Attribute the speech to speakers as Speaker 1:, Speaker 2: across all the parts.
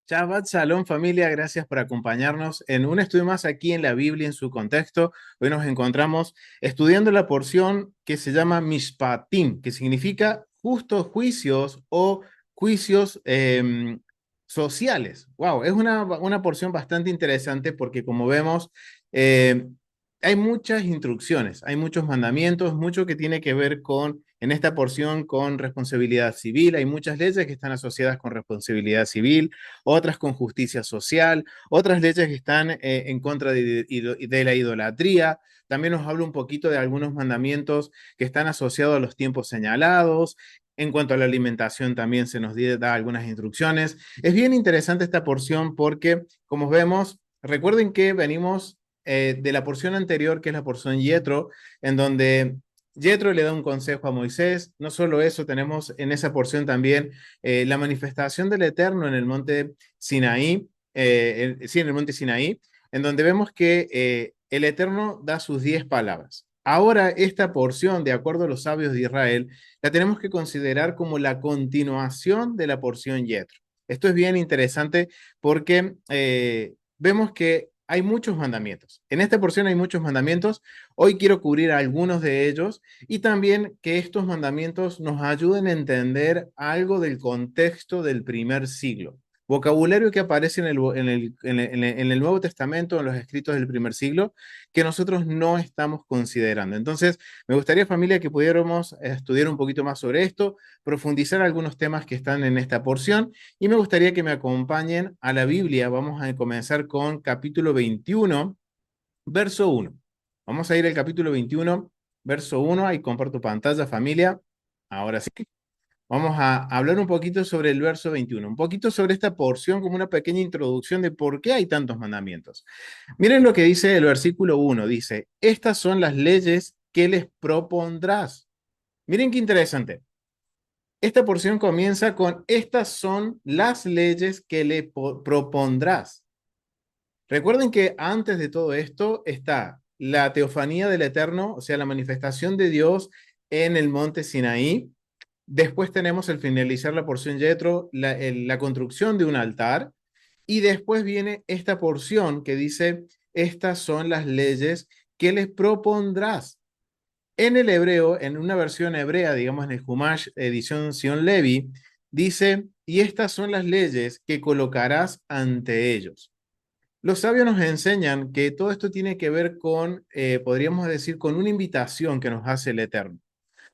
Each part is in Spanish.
Speaker 1: Shabbat Shalom familia, gracias por acompañarnos en un estudio más aquí en la Biblia en su contexto. Hoy nos encontramos estudiando la porción que se llama Mishpatim, que significa justos juicios o juicios sociales. Wow, es una porción bastante interesante porque como vemos, eh, hay muchas instrucciones, hay muchos mandamientos, mucho que tiene que ver con, en esta porción, con responsabilidad civil. Hay muchas leyes que están asociadas con responsabilidad civil, otras con justicia social, otras leyes que están en contra de la idolatría. También nos habla un poquito de algunos mandamientos que están asociados a los tiempos señalados. En cuanto a la alimentación, también se nos da algunas instrucciones. Es bien interesante esta porción porque, como vemos, recuerden que venimos de la porción anterior, que es la porción Yetro, en donde Yetro le da un consejo a Moisés. No solo eso, tenemos en esa porción también la manifestación del Eterno en el monte Sinaí, sí, en el monte Sinaí, en donde vemos que el Eterno da sus 10 palabras. Ahora, esta porción, de acuerdo a los sabios de Israel, la tenemos que considerar como la continuación de la porción Yetro. Esto es bien interesante porque vemos que hay muchos mandamientos. En esta porción hay muchos mandamientos. Hoy quiero cubrir algunos de ellos y también que estos mandamientos nos ayuden a entender algo del contexto del primer siglo. Vocabulario que aparece en el Nuevo Testamento, en los escritos del primer siglo, que nosotros no estamos considerando. Entonces, me gustaría, familia, que pudiéramos estudiar un poquito más sobre esto, profundizar algunos temas que están en esta porción y me gustaría que me acompañen a la Biblia. Vamos a comenzar con capítulo 21, verso 1. Vamos a ir al capítulo 21, verso 1. Ahí comparto pantalla, familia. Ahora sí. Vamos a hablar un poquito sobre el verso 21, un poquito sobre esta porción como una pequeña introducción de por qué hay tantos mandamientos. Miren lo que dice el versículo 1, dice, estas son las leyes que les propondrás. Miren qué interesante. Esta porción comienza con, estas son las leyes que le propondrás. Recuerden que antes de todo esto está la teofanía del Eterno, o sea, la manifestación de Dios en el monte Sinaí. Después tenemos el finalizar la porción Yetro, la construcción de un altar. Y después viene esta porción que dice, estas son las leyes que les propondrás. En el hebreo, en una versión hebrea, digamos en el Humash, edición Sion Levi, dice, y estas son las leyes que colocarás ante ellos. Los sabios nos enseñan que todo esto tiene que ver con, podríamos decir, con una invitación que nos hace el Eterno.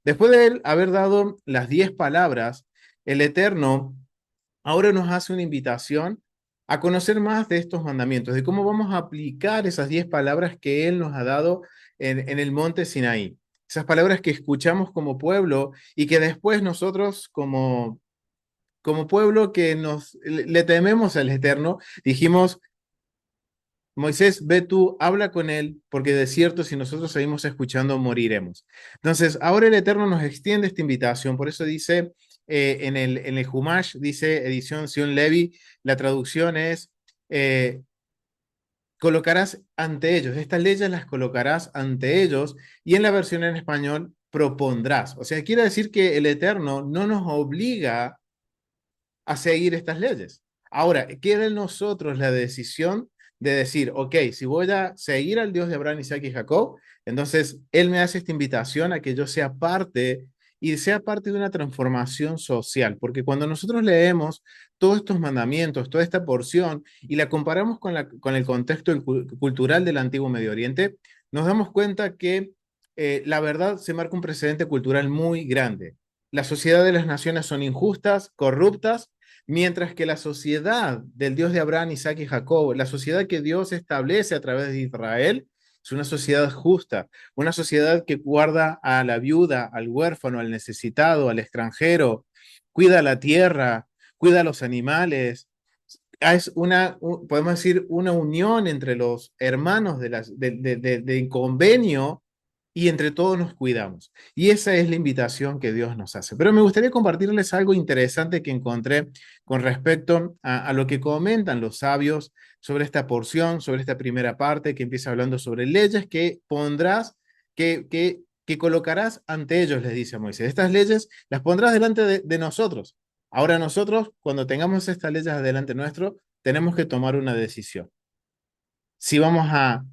Speaker 1: Después de él haber dado las 10 palabras, el Eterno ahora nos hace una invitación a conocer más de estos mandamientos, de cómo vamos a aplicar esas 10 palabras que Él nos ha dado en el monte Sinaí. Esas palabras que escuchamos como pueblo y que después nosotros como pueblo que le tememos al Eterno, dijimos, Moisés, ve tú, habla con él, porque de cierto, si nosotros seguimos escuchando, moriremos. Entonces, ahora el Eterno nos extiende esta invitación, por eso dice en el Humash, dice edición Sion Levi, la traducción es, eh, colocarás ante ellos, estas leyes las colocarás ante ellos, y en la versión en español, propondrás. O sea, quiere decir que el Eterno no nos obliga a seguir estas leyes. Ahora, queda en nosotros la decisión de decir, ok, si voy a seguir al Dios de Abraham, Isaac y Jacob, entonces Él me hace esta invitación a que yo sea parte y sea parte de una transformación social, porque cuando nosotros leemos todos estos mandamientos, toda esta porción, y la comparamos con el contexto cultural del antiguo Medio Oriente, nos damos cuenta que la verdad se marca un precedente cultural muy grande. La sociedad de las naciones son injustas, corruptas, mientras que la sociedad del Dios de Abraham, Isaac y Jacob, la sociedad que Dios establece a través de Israel, es una sociedad justa, una sociedad que guarda a la viuda, al huérfano, al necesitado, al extranjero, cuida la tierra, cuida a los animales. Es podemos decir, una unión entre los hermanos de convenio y entre todos nos cuidamos. Y esa es la invitación que Dios nos hace. Pero me gustaría compartirles algo interesante que encontré con respecto a lo que comentan los sabios sobre esta porción, sobre esta primera parte que empieza hablando sobre leyes que pondrás, que colocarás ante ellos, les dice Moisés. Estas leyes las pondrás delante de nosotros. Ahora nosotros, cuando tengamos estas leyes adelante nuestro, tenemos que tomar una decisión. Si vamos a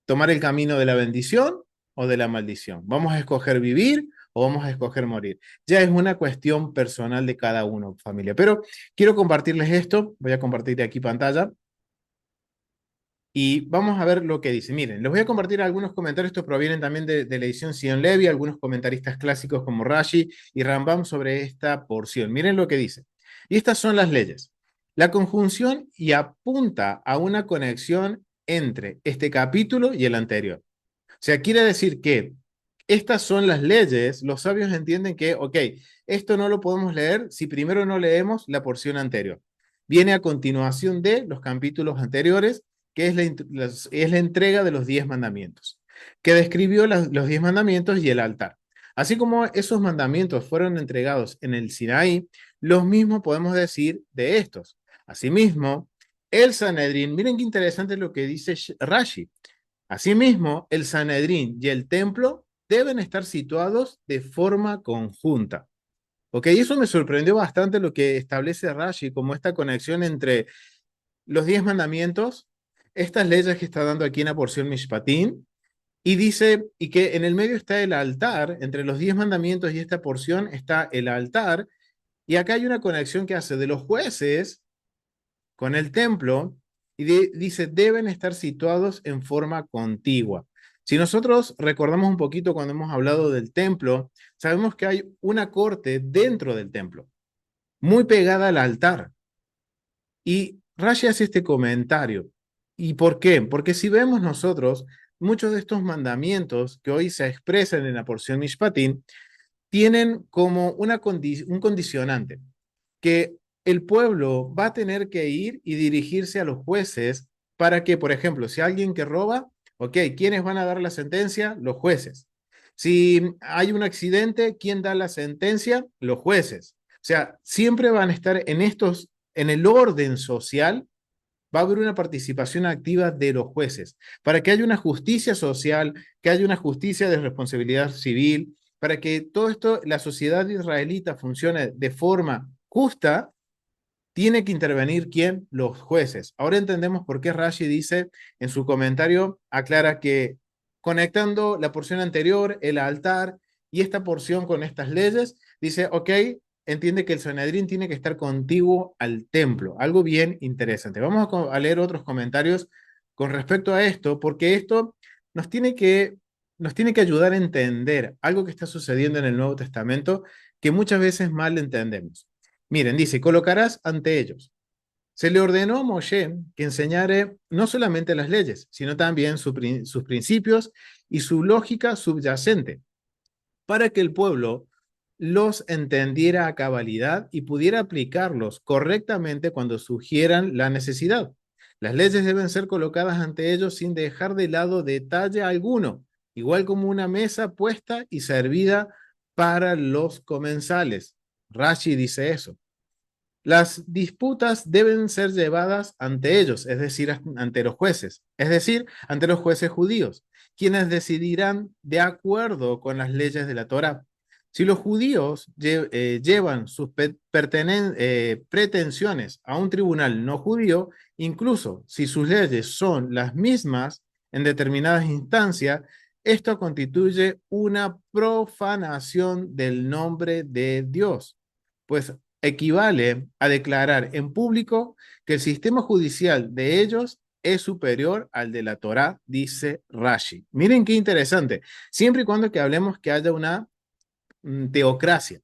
Speaker 1: tomar el camino de la bendición o de la maldición. ¿Vamos a escoger vivir o vamos a escoger morir? Ya es una cuestión personal de cada uno, familia. Pero quiero compartirles esto. Voy a compartir aquí pantalla. Y vamos a ver lo que dice. Miren, les voy a compartir algunos comentarios. Estos provienen también de la edición Sion Levi, algunos comentaristas clásicos como Rashi y Rambam sobre esta porción. Miren lo que dice. Y estas son las leyes. La conjunción y apunta a una conexión entre este capítulo y el anterior. O sea, quiere decir que estas son las leyes, los sabios entienden que, ok, esto no lo podemos leer si primero no leemos la porción anterior. Viene a continuación de los capítulos anteriores, que es la entrega de los 10 mandamientos, que describió los 10 mandamientos y el altar. Así como esos mandamientos fueron entregados en el Sinaí, los mismos podemos decir de estos. Asimismo, el Sanedrín, miren qué interesante lo que dice Rashi. Asimismo, el Sanedrín y el templo deben estar situados de forma conjunta. Ok, eso me sorprendió bastante lo que establece Rashi, como esta conexión entre los 10 mandamientos, estas leyes que está dando aquí en la porción Mishpatim, y dice, y que en el medio está el altar, entre los 10 mandamientos y esta porción está el altar, y acá hay una conexión que hace de los jueces con el templo y dice, deben estar situados en forma contigua. Si nosotros recordamos un poquito cuando hemos hablado del templo, sabemos que hay una corte dentro del templo, muy pegada al altar. Y Rashi hace este comentario. ¿Y por qué? Porque si vemos nosotros, muchos de estos mandamientos que hoy se expresan en la porción Mishpatim tienen como un condicionante que el pueblo va a tener que ir y dirigirse a los jueces para que, por ejemplo, si alguien que roba, ok, ¿quiénes van a dar la sentencia? Los jueces. Si hay un accidente, ¿quién da la sentencia? Los jueces. O sea, siempre van a estar en el orden social, va a haber una participación activa de los jueces, para que haya una justicia social, que haya una justicia de responsabilidad civil, para que todo esto, la sociedad israelita funcione de forma justa, tiene que intervenir ¿quién? Los jueces. Ahora entendemos por qué Rashi dice en su comentario, aclara que conectando la porción anterior, el altar y esta porción con estas leyes, dice, ok, entiende que el Sanedrín tiene que estar contiguo al templo. Algo bien interesante. Vamos a leer otros comentarios con respecto a esto, porque esto nos tiene nos tiene que ayudar a entender algo que está sucediendo en el Nuevo Testamento que muchas veces mal entendemos. Miren, dice, colocarás ante ellos. Se le ordenó a Moshe que enseñare no solamente las leyes, sino también sus principios y su lógica subyacente, para que el pueblo los entendiera a cabalidad y pudiera aplicarlos correctamente cuando surgieran la necesidad. Las leyes deben ser colocadas ante ellos sin dejar de lado detalle alguno, igual como una mesa puesta y servida para los comensales. Rashi dice eso. Las disputas deben ser llevadas ante ellos, es decir, ante los jueces, es decir, ante los jueces judíos, quienes decidirán de acuerdo con las leyes de la Torá. Si los judíos llevan sus pretensiones a un tribunal no judío, incluso si sus leyes son las mismas en determinadas instancias, esto constituye una profanación del nombre de Dios, pues equivale a declarar en público que el sistema judicial de ellos es superior al de la Torá, dice Rashi. Miren qué interesante. Siempre y cuando que hablemos que haya una teocracia.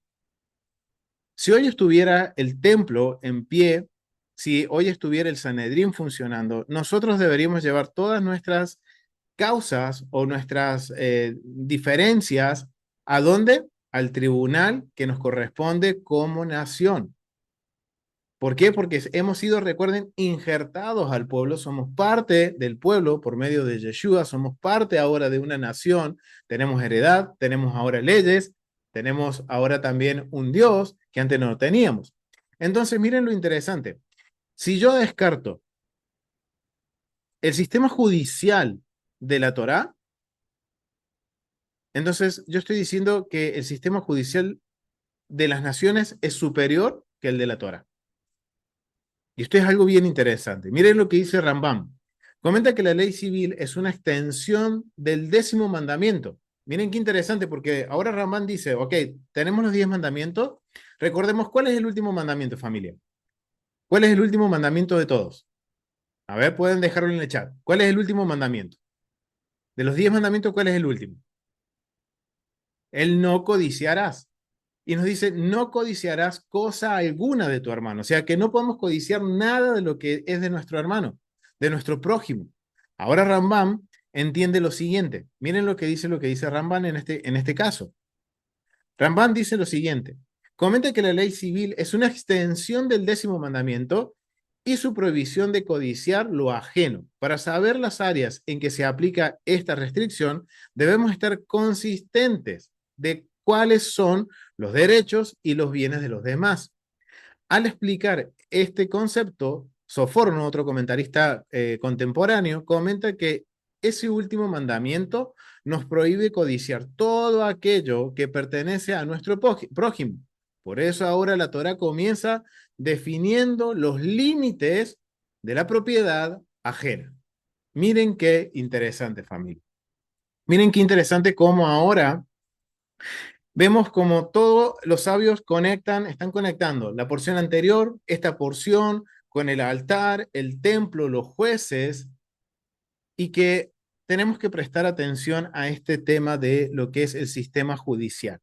Speaker 1: Si hoy estuviera el templo en pie, si hoy estuviera el Sanedrín funcionando, nosotros deberíamos llevar todas nuestras causas o nuestras diferencias, ¿a dónde? Al tribunal que nos corresponde como nación. ¿Por qué? Porque hemos sido, recuerden, injertados al pueblo, somos parte del pueblo por medio de Yeshua, somos parte ahora de una nación, tenemos heredad, tenemos ahora leyes, tenemos ahora también un Dios que antes no teníamos. Entonces, miren lo interesante. Si yo descarto el sistema judicial de la Torá, entonces yo estoy diciendo que el sistema judicial de las naciones es superior que el de la Torá. Y esto es algo bien interesante. Miren lo que dice Rambam. Comenta que la ley civil es una extensión del 10º mandamiento. Miren qué interesante, porque ahora Rambam dice, ok, tenemos los 10 mandamientos. Recordemos, ¿cuál es el último mandamiento, familia? ¿Cuál es el último mandamiento de todos? A ver, pueden dejarlo en el chat. ¿Cuál es el último mandamiento? De los 10 mandamientos, ¿cuál es el último? El no codiciarás. Y nos dice, no codiciarás cosa alguna de tu hermano. O sea, que no podemos codiciar nada de lo que es de nuestro hermano, de nuestro prójimo. Ahora Rambam entiende lo siguiente. Miren lo que dice Rambam en este caso. Rambam dice lo siguiente. Comenta que la ley civil es una extensión del 10º mandamiento y su prohibición de codiciar lo ajeno. Para saber las áreas en que se aplica esta restricción, debemos estar consistentes de cuáles son los derechos y los bienes de los demás. Al explicar este concepto, Soforno, otro comentarista contemporáneo, comenta que ese último mandamiento nos prohíbe codiciar todo aquello que pertenece a nuestro prójimo. Por eso ahora la Torá comienza definiendo los límites de la propiedad ajena. Miren qué interesante, familia. Miren qué interesante cómo ahora vemos como todos los sabios están conectando la porción anterior, esta porción con el altar, el templo, los jueces, y que tenemos que prestar atención a este tema de lo que es el sistema judicial.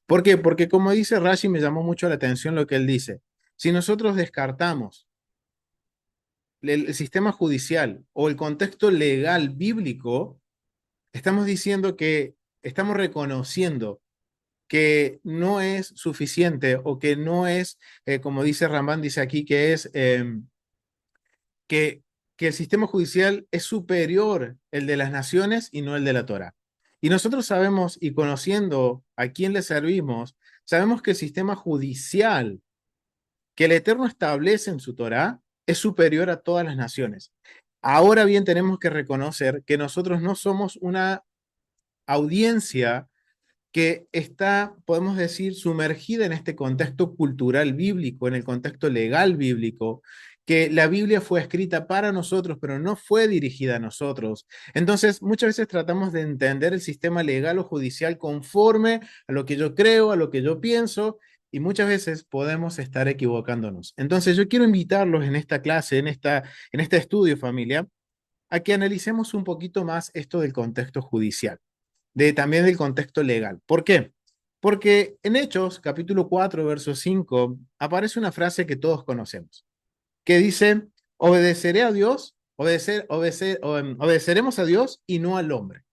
Speaker 1: ¿Por qué? Porque como dice Rashi, me llamó mucho la atención lo que él dice. Si nosotros descartamos el sistema judicial o el contexto legal bíblico, estamos diciendo que estamos reconociendo que no es suficiente o que no es, como dice Rambán, dice aquí, que es que, que el sistema judicial es superior el de las naciones y no el de la Torá. Y nosotros sabemos, y conociendo a quién le servimos, sabemos que el sistema judicial que el Eterno establece en su Torá es superior a todas las naciones. Ahora bien, tenemos que reconocer que nosotros no somos una audiencia que está, podemos decir, sumergida en este contexto cultural bíblico, en el contexto legal bíblico, que la Biblia fue escrita para nosotros, pero no fue dirigida a nosotros. Entonces, muchas veces tratamos de entender el sistema legal o judicial conforme a lo que yo creo, a lo que yo pienso, y muchas veces podemos estar equivocándonos. Entonces, yo quiero invitarlos en esta clase, en este estudio, familia, a que analicemos un poquito más esto del contexto judicial también del contexto legal. ¿Por qué? Porque en Hechos, capítulo 4, verso 5, aparece una frase que todos conocemos, que dice, obedeceré a Dios, obedeceremos a Dios y no al hombre.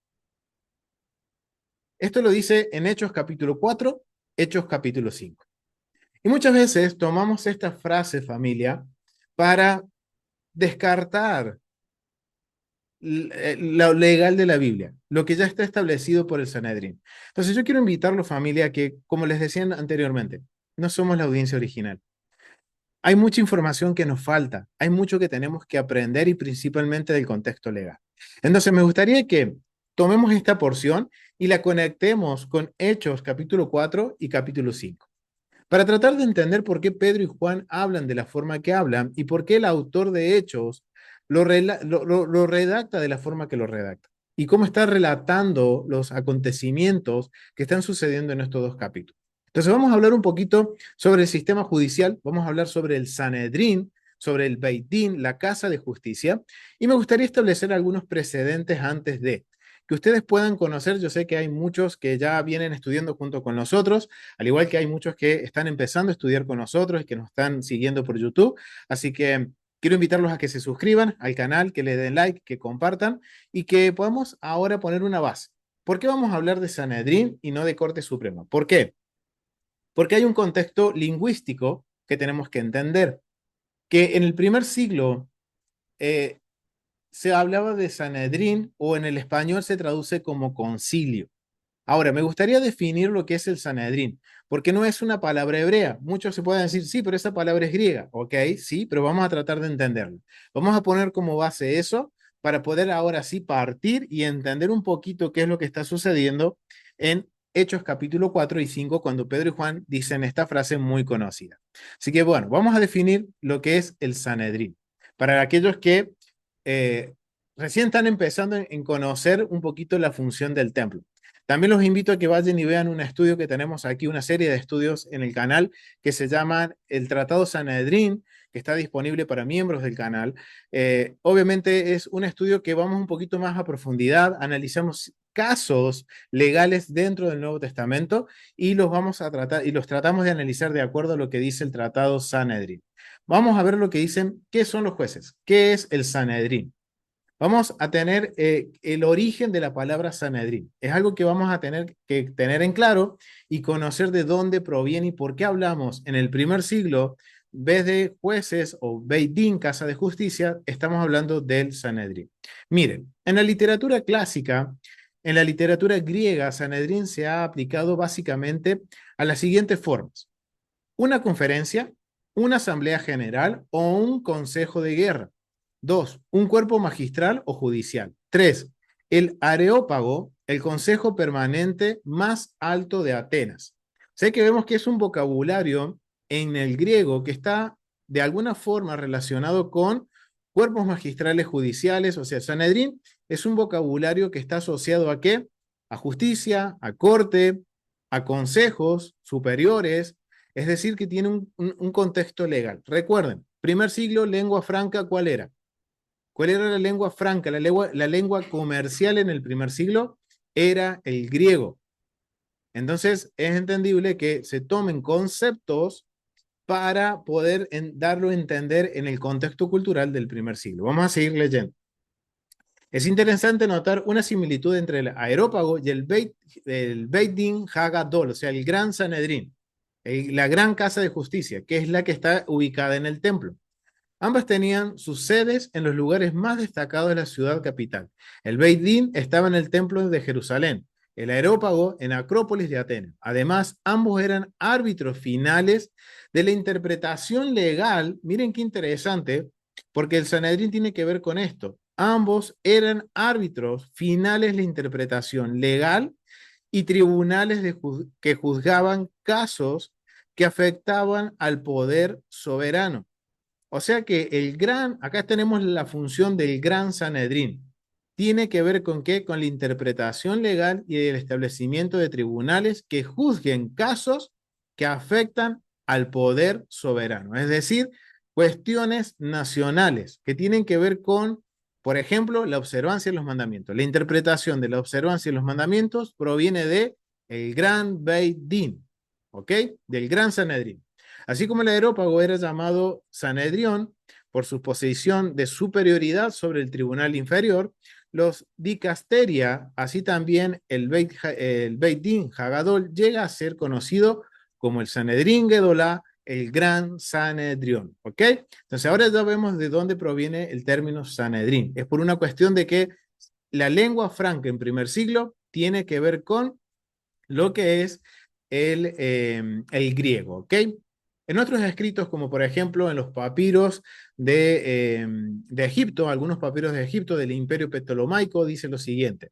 Speaker 1: Esto lo dice en Hechos capítulo 4, Hechos capítulo 5. Y muchas veces tomamos esta frase, familia, para descartar lo legal de la Biblia, lo que ya está establecido por el Sanedrín. Entonces yo quiero invitarlo, familia, que, como les decía anteriormente, no somos la audiencia original. Hay mucha información que nos falta, hay mucho que tenemos que aprender y principalmente del contexto legal. Entonces me gustaría que tomemos esta porción y la conectemos con Hechos capítulo 4 y capítulo 5, para tratar de entender por qué Pedro y Juan hablan de la forma que hablan y por qué el autor de Hechos lo redacta de la forma que lo redacta y cómo está relatando los acontecimientos que están sucediendo en estos dos capítulos. Entonces vamos a hablar un poquito sobre el sistema judicial, vamos a hablar sobre el Sanedrín, sobre el Beit Din, la casa de justicia, y me gustaría establecer algunos precedentes antes de que ustedes puedan conocer. Yo sé que hay muchos que ya vienen estudiando junto con nosotros, al igual que hay muchos que están empezando a estudiar con nosotros y que nos están siguiendo por YouTube. Así que quiero invitarlos a que se suscriban al canal, que le den like, que compartan y que podamos ahora poner una base. ¿Por qué vamos a hablar de Sanedrín y no de Corte Suprema? ¿Por qué? Porque hay un contexto lingüístico que tenemos que entender, que en el primer siglo eh, se hablaba de Sanedrín o en el español se traduce como concilio. Ahora, me gustaría definir lo que es el Sanedrín, porque no es una palabra hebrea. Muchos se pueden decir, sí, pero esa palabra es griega. Ok, sí, pero vamos a tratar de entenderlo. Vamos a poner como base eso para poder ahora sí partir y entender un poquito qué es lo que está sucediendo en Hechos capítulo 4 y 5, cuando Pedro y Juan dicen esta frase muy conocida. Así que bueno, vamos a definir lo que es el Sanedrín. Para aquellos que eh, recién están empezando en conocer un poquito la función del templo. También los invito a que vayan y vean un estudio que tenemos aquí, una serie de estudios en el canal que se llama el Tratado Sanedrín, que está disponible para miembros del canal. Obviamente es un estudio que vamos un poquito más a profundidad, analizamos casos legales dentro del Nuevo Testamento y los vamos a tratar y los tratamos de analizar de acuerdo a lo que dice el Tratado Sanedrín. Vamos a ver lo que dicen, qué son los jueces, qué es el Sanedrín. Vamos a tener el origen de la palabra Sanedrín. Es algo que vamos a tener que tener en claro y conocer de dónde proviene y por qué hablamos en el primer siglo, en vez de jueces o Beit Din, casa de justicia, estamos hablando del Sanedrín. Miren, en la literatura clásica, en la literatura griega, Sanedrín se ha aplicado básicamente a las siguientes formas: una conferencia, una asamblea general o un consejo de guerra. Dos, un cuerpo magistral o judicial. Tres, el Areópago, el consejo permanente más alto de Atenas. Sé que vemos que es un vocabulario en el griego que está de alguna forma relacionado con cuerpos magistrales judiciales, o sea, Sanedrín es un vocabulario que está asociado a qué? A justicia, a corte, a consejos superiores, es decir, que tiene un contexto legal. Recuerden, primer siglo, lengua franca, ¿cuál era? ¿Cuál era la lengua franca? La lengua comercial en el primer siglo era el griego. Entonces, es entendible que se tomen conceptos para poder darlo a entender en el contexto cultural del primer siglo. Vamos a seguir leyendo. Es interesante notar una similitud entre el Areópago y el Beit Din Hagadol, o sea, el Gran Sanedrín, la gran casa de justicia, que es la que está ubicada en el templo. Ambas tenían sus sedes en los lugares más destacados de la ciudad capital. El Beit Din estaba en el templo de Jerusalén, el Areópago en Acrópolis de Atenas. Además, ambos eran árbitros finales de la interpretación legal. Miren qué interesante, porque el Sanedrín tiene que ver con esto. Ambos eran árbitros finales de la interpretación legal y tribunales que juzgaban casos que afectaban al poder soberano. O sea que acá tenemos la función del Gran Sanedrín. Tiene que ver con qué? Con la interpretación legal y el establecimiento de tribunales que juzguen casos que afectan al poder soberano. Es decir, cuestiones nacionales que tienen que ver con, por ejemplo, la observancia de los mandamientos. La interpretación de la observancia de los mandamientos proviene de el Gran Beit Din, ¿ok? Del Gran Sanedrín. Así como el Areópago era llamado Sanedrión por su posición de superioridad sobre el tribunal inferior, los dicasteria, así también el Beit Din Hagadol, llega a ser conocido como el Sanedrín Gedolá, el Gran Sanedrión. ¿Ok? Entonces ahora ya vemos de dónde proviene el término Sanedrín. Es por una cuestión de que la lengua franca en primer siglo tiene que ver con lo que es el griego. ¿Ok? En otros escritos, como por ejemplo en los papiros de Egipto, algunos papiros de Egipto del Imperio Ptolomaico, dice lo siguiente: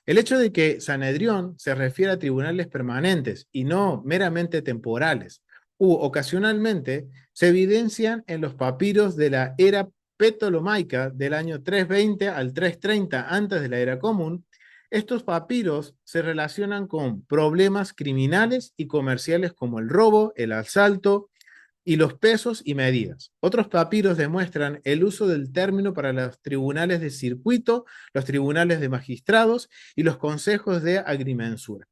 Speaker 1: el hecho de que Sanedrión se refiere a tribunales permanentes y no meramente temporales, u ocasionalmente, se evidencian en los papiros de la era ptolomaica del año 320 al 330 antes de la era común. Estos papiros se relacionan con problemas criminales y comerciales como el robo, el asalto, y los pesos y medidas. Otros papiros demuestran el uso del término para los tribunales de circuito, los tribunales de magistrados y los consejos de agrimensura.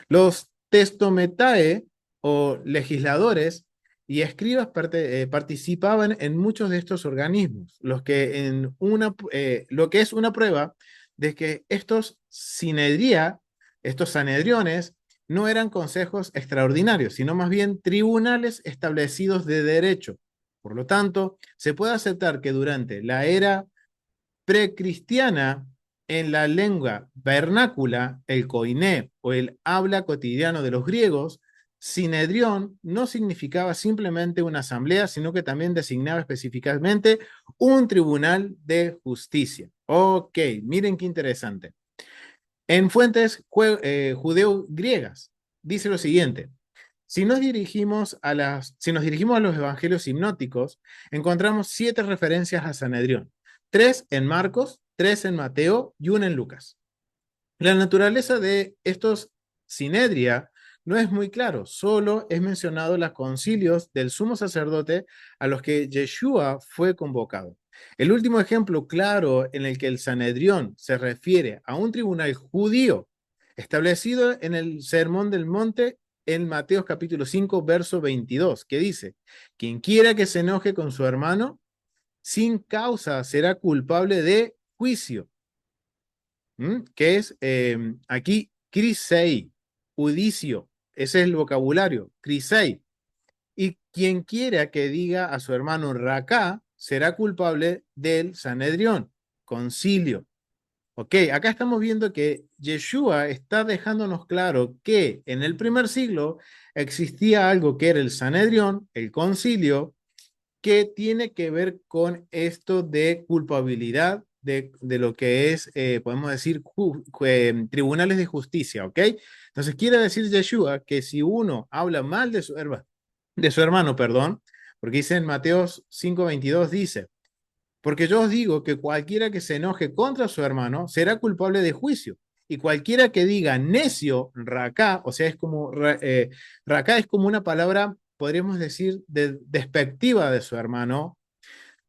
Speaker 1: Los testometae o legisladores y escribas participaban en muchos de estos organismos, lo que es una prueba de que estos sinedría, estos sanedriones, no eran consejos extraordinarios, sino más bien tribunales establecidos de derecho. Por lo tanto, se puede aceptar que durante la era precristiana, en la lengua vernácula, el koiné o el habla cotidiano de los griegos, sinedrión no significaba simplemente una asamblea, sino que también designaba específicamente un tribunal de justicia. Ok, miren qué interesante. En fuentes judeo-griegas, dice lo siguiente. Si nos dirigimos a los evangelios sinópticos, encontramos 7 referencias a Sanedrión, 3 en Marcos, 3 en Mateo y 1 en Lucas. La naturaleza de estos sinedria no es muy claro, solo es mencionado los concilios del sumo sacerdote a los que Yeshua fue convocado. El último ejemplo claro en el que el Sanedrión se refiere a un tribunal judío establecido en el Sermón del Monte en Mateo capítulo 5, verso 22, que dice, quien quiera que se enoje con su hermano, sin causa será culpable de juicio. Que es aquí crisei, judicio, ese es el vocabulario, crisei. Y quien quiera que diga a su hermano Raca será culpable del Sanedrión, concilio. Ok, acá estamos viendo que Yeshua está dejándonos claro que en el primer siglo existía algo que era el Sanedrión, el concilio, que tiene que ver con esto de culpabilidad de lo que es, podemos decir, tribunales de justicia, ¿ok? Entonces quiere decir Yeshua que si uno habla mal de su hermano, perdón, porque dice en Mateo 5:22, dice, porque yo os digo que cualquiera que se enoje contra su hermano será culpable de juicio. Y cualquiera que diga necio, racá, o sea, es como, racá es como una palabra, podríamos decir, despectiva de su hermano,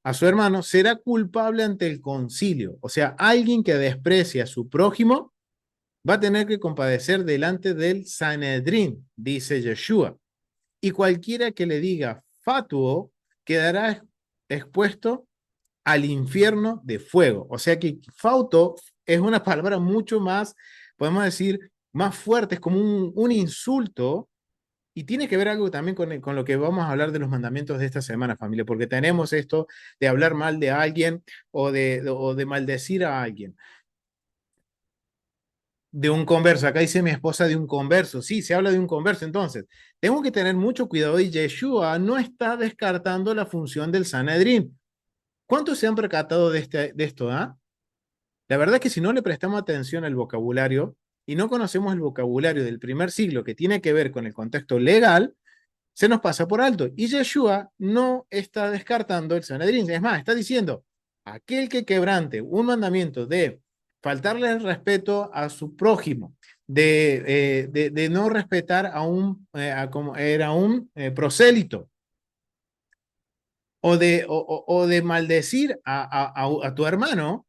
Speaker 1: a su hermano, será culpable ante el concilio. O sea, alguien que desprecia a su prójimo va a tener que compadecer delante del Sanedrín, dice Yeshua. Y cualquiera que le diga fatuo quedará expuesto al infierno de fuego. O sea que fauto es una palabra mucho más, podemos decir, más fuerte, es como un insulto y tiene que ver algo también con lo que vamos a hablar de los mandamientos de esta semana, familia, porque tenemos esto de hablar mal de alguien o de maldecir a alguien. De un converso, acá dice mi esposa de un converso, sí, se habla de un converso, entonces, tengo que tener mucho cuidado y Yeshua no está descartando la función del Sanedrín. ¿Cuántos se han percatado de esto? ¿Ah? La verdad es que si no le prestamos atención al vocabulario y no conocemos el vocabulario del primer siglo que tiene que ver con el contexto legal, se nos pasa por alto. Y Yeshua no está descartando el Sanedrín. Es más, está diciendo, aquel que quebrante un mandamiento de faltarle el respeto a su prójimo, de no respetar como era un prosélito, o de maldecir a tu hermano,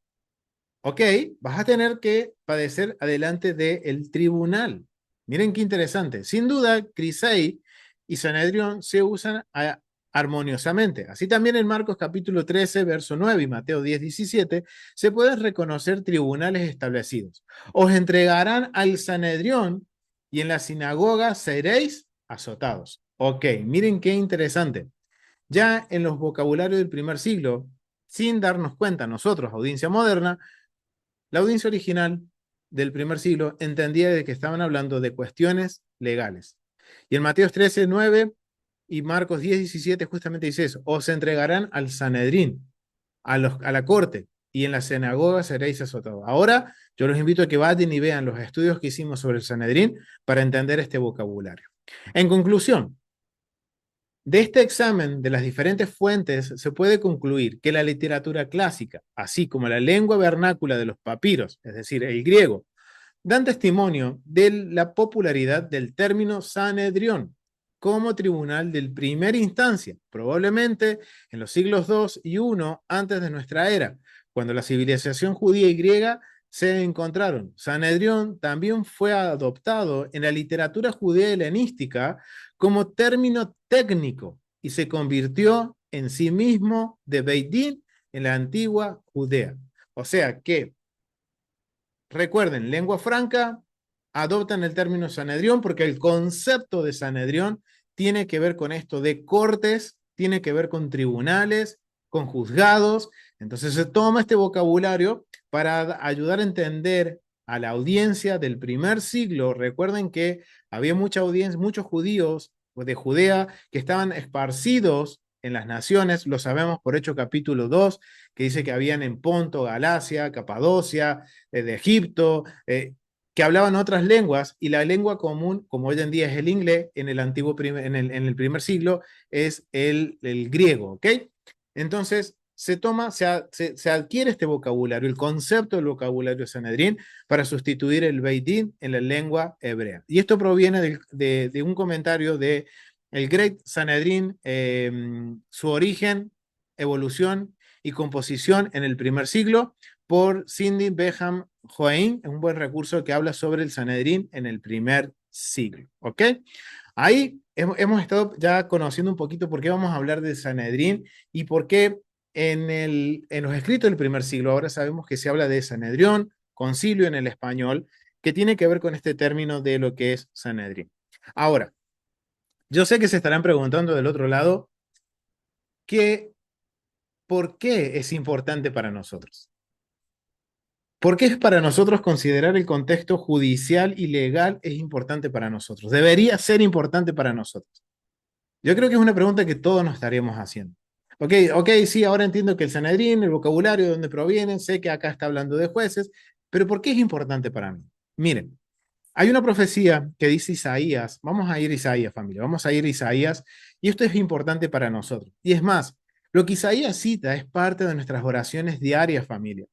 Speaker 1: ok, vas a tener que padecer adelante del tribunal. Miren qué interesante. Sin duda, Crisei y Sanedrión se usan armoniosamente. Así también en Marcos capítulo 13, verso 9 y Mateo 10, 17, se pueden reconocer tribunales establecidos. Os entregarán al Sanedrión y en la sinagoga seréis azotados. Ok, miren qué interesante. Ya en los vocabularios del primer siglo, sin darnos cuenta nosotros, audiencia moderna, la audiencia original del primer siglo entendía de que estaban hablando de cuestiones legales. Y en Mateo 13, 9 y Marcos 10, 17 justamente dice eso, os entregarán al Sanedrín, a la corte, y en la sinagoga seréis azotados. Ahora yo los invito a que vayan y vean los estudios que hicimos sobre el Sanedrín para entender este vocabulario. En conclusión, de este examen de las diferentes fuentes se puede concluir que la literatura clásica, así como la lengua vernácula de los papiros, es decir, el griego, dan testimonio de la popularidad del término Sanedrión como tribunal de primera instancia, probablemente en los siglos II y I antes de nuestra era, cuando la civilización judía y griega se encontraron. Sanedrión también fue adoptado en la literatura judía helenística como término técnico y se convirtió en sí mismo de Beit Din en la antigua Judea. O sea que recuerden, lengua franca, adoptan el término Sanedrión porque el concepto de Sanedrión tiene que ver con esto de cortes, tiene que ver con tribunales, con juzgados. Entonces se toma este vocabulario para ayudar a entender a la audiencia del primer siglo. Recuerden que había mucha audiencia, muchos judíos de Judea que estaban esparcidos en las naciones, lo sabemos por Hechos capítulo 2, que dice que habían en Ponto, Galacia, Capadocia, de Egipto, que hablaban otras lenguas, y la lengua común, como hoy en día es el inglés, en el antiguo en el primer siglo es el griego, ¿ok? Entonces, se adquiere este vocabulario, el concepto del vocabulario Sanedrín, para sustituir el Beit Din en la lengua hebrea. Y esto proviene de un comentario de el Great Sanedrín, su origen, evolución y composición en el primer siglo, por Cindy Beham Joaín, es un buen recurso que habla sobre el Sanedrín en el primer siglo. ¿Ok? Ahí hemos estado ya conociendo un poquito por qué vamos a hablar del Sanedrín y por qué en los escritos del primer siglo ahora sabemos que se habla de Sanedrión, concilio en el español, que tiene que ver con este término de lo que es Sanedrín. Ahora, yo sé que se estarán preguntando del otro lado que por qué es importante para nosotros. ¿Por qué es para nosotros considerar el contexto judicial y legal es importante para nosotros? Debería ser importante para nosotros. Yo creo que es una pregunta que todos nos estaríamos haciendo. Ok, sí, ahora entiendo que el Sanedrín, el vocabulario de dónde provienen, sé que acá está hablando de jueces, pero ¿por qué es importante para mí? Miren, hay una profecía que dice Isaías, vamos a ir a Isaías, familia, vamos a ir a Isaías, y esto es importante para nosotros. Y es más, lo que Isaías cita es parte de nuestras oraciones diarias, familia.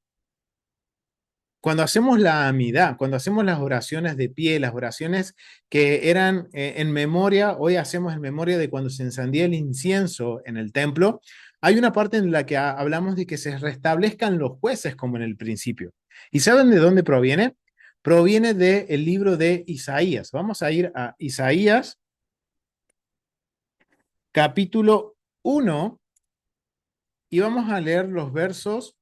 Speaker 1: Cuando hacemos la amidad, cuando hacemos las oraciones de pie, las oraciones que eran en memoria, hoy hacemos en memoria de cuando se encendía el incienso en el templo, hay una parte en la que hablamos de que se restablezcan los jueces como en el principio. ¿Y saben de dónde proviene? Proviene del libro de Isaías. Vamos a ir a Isaías, capítulo 1, y vamos a leer los versos,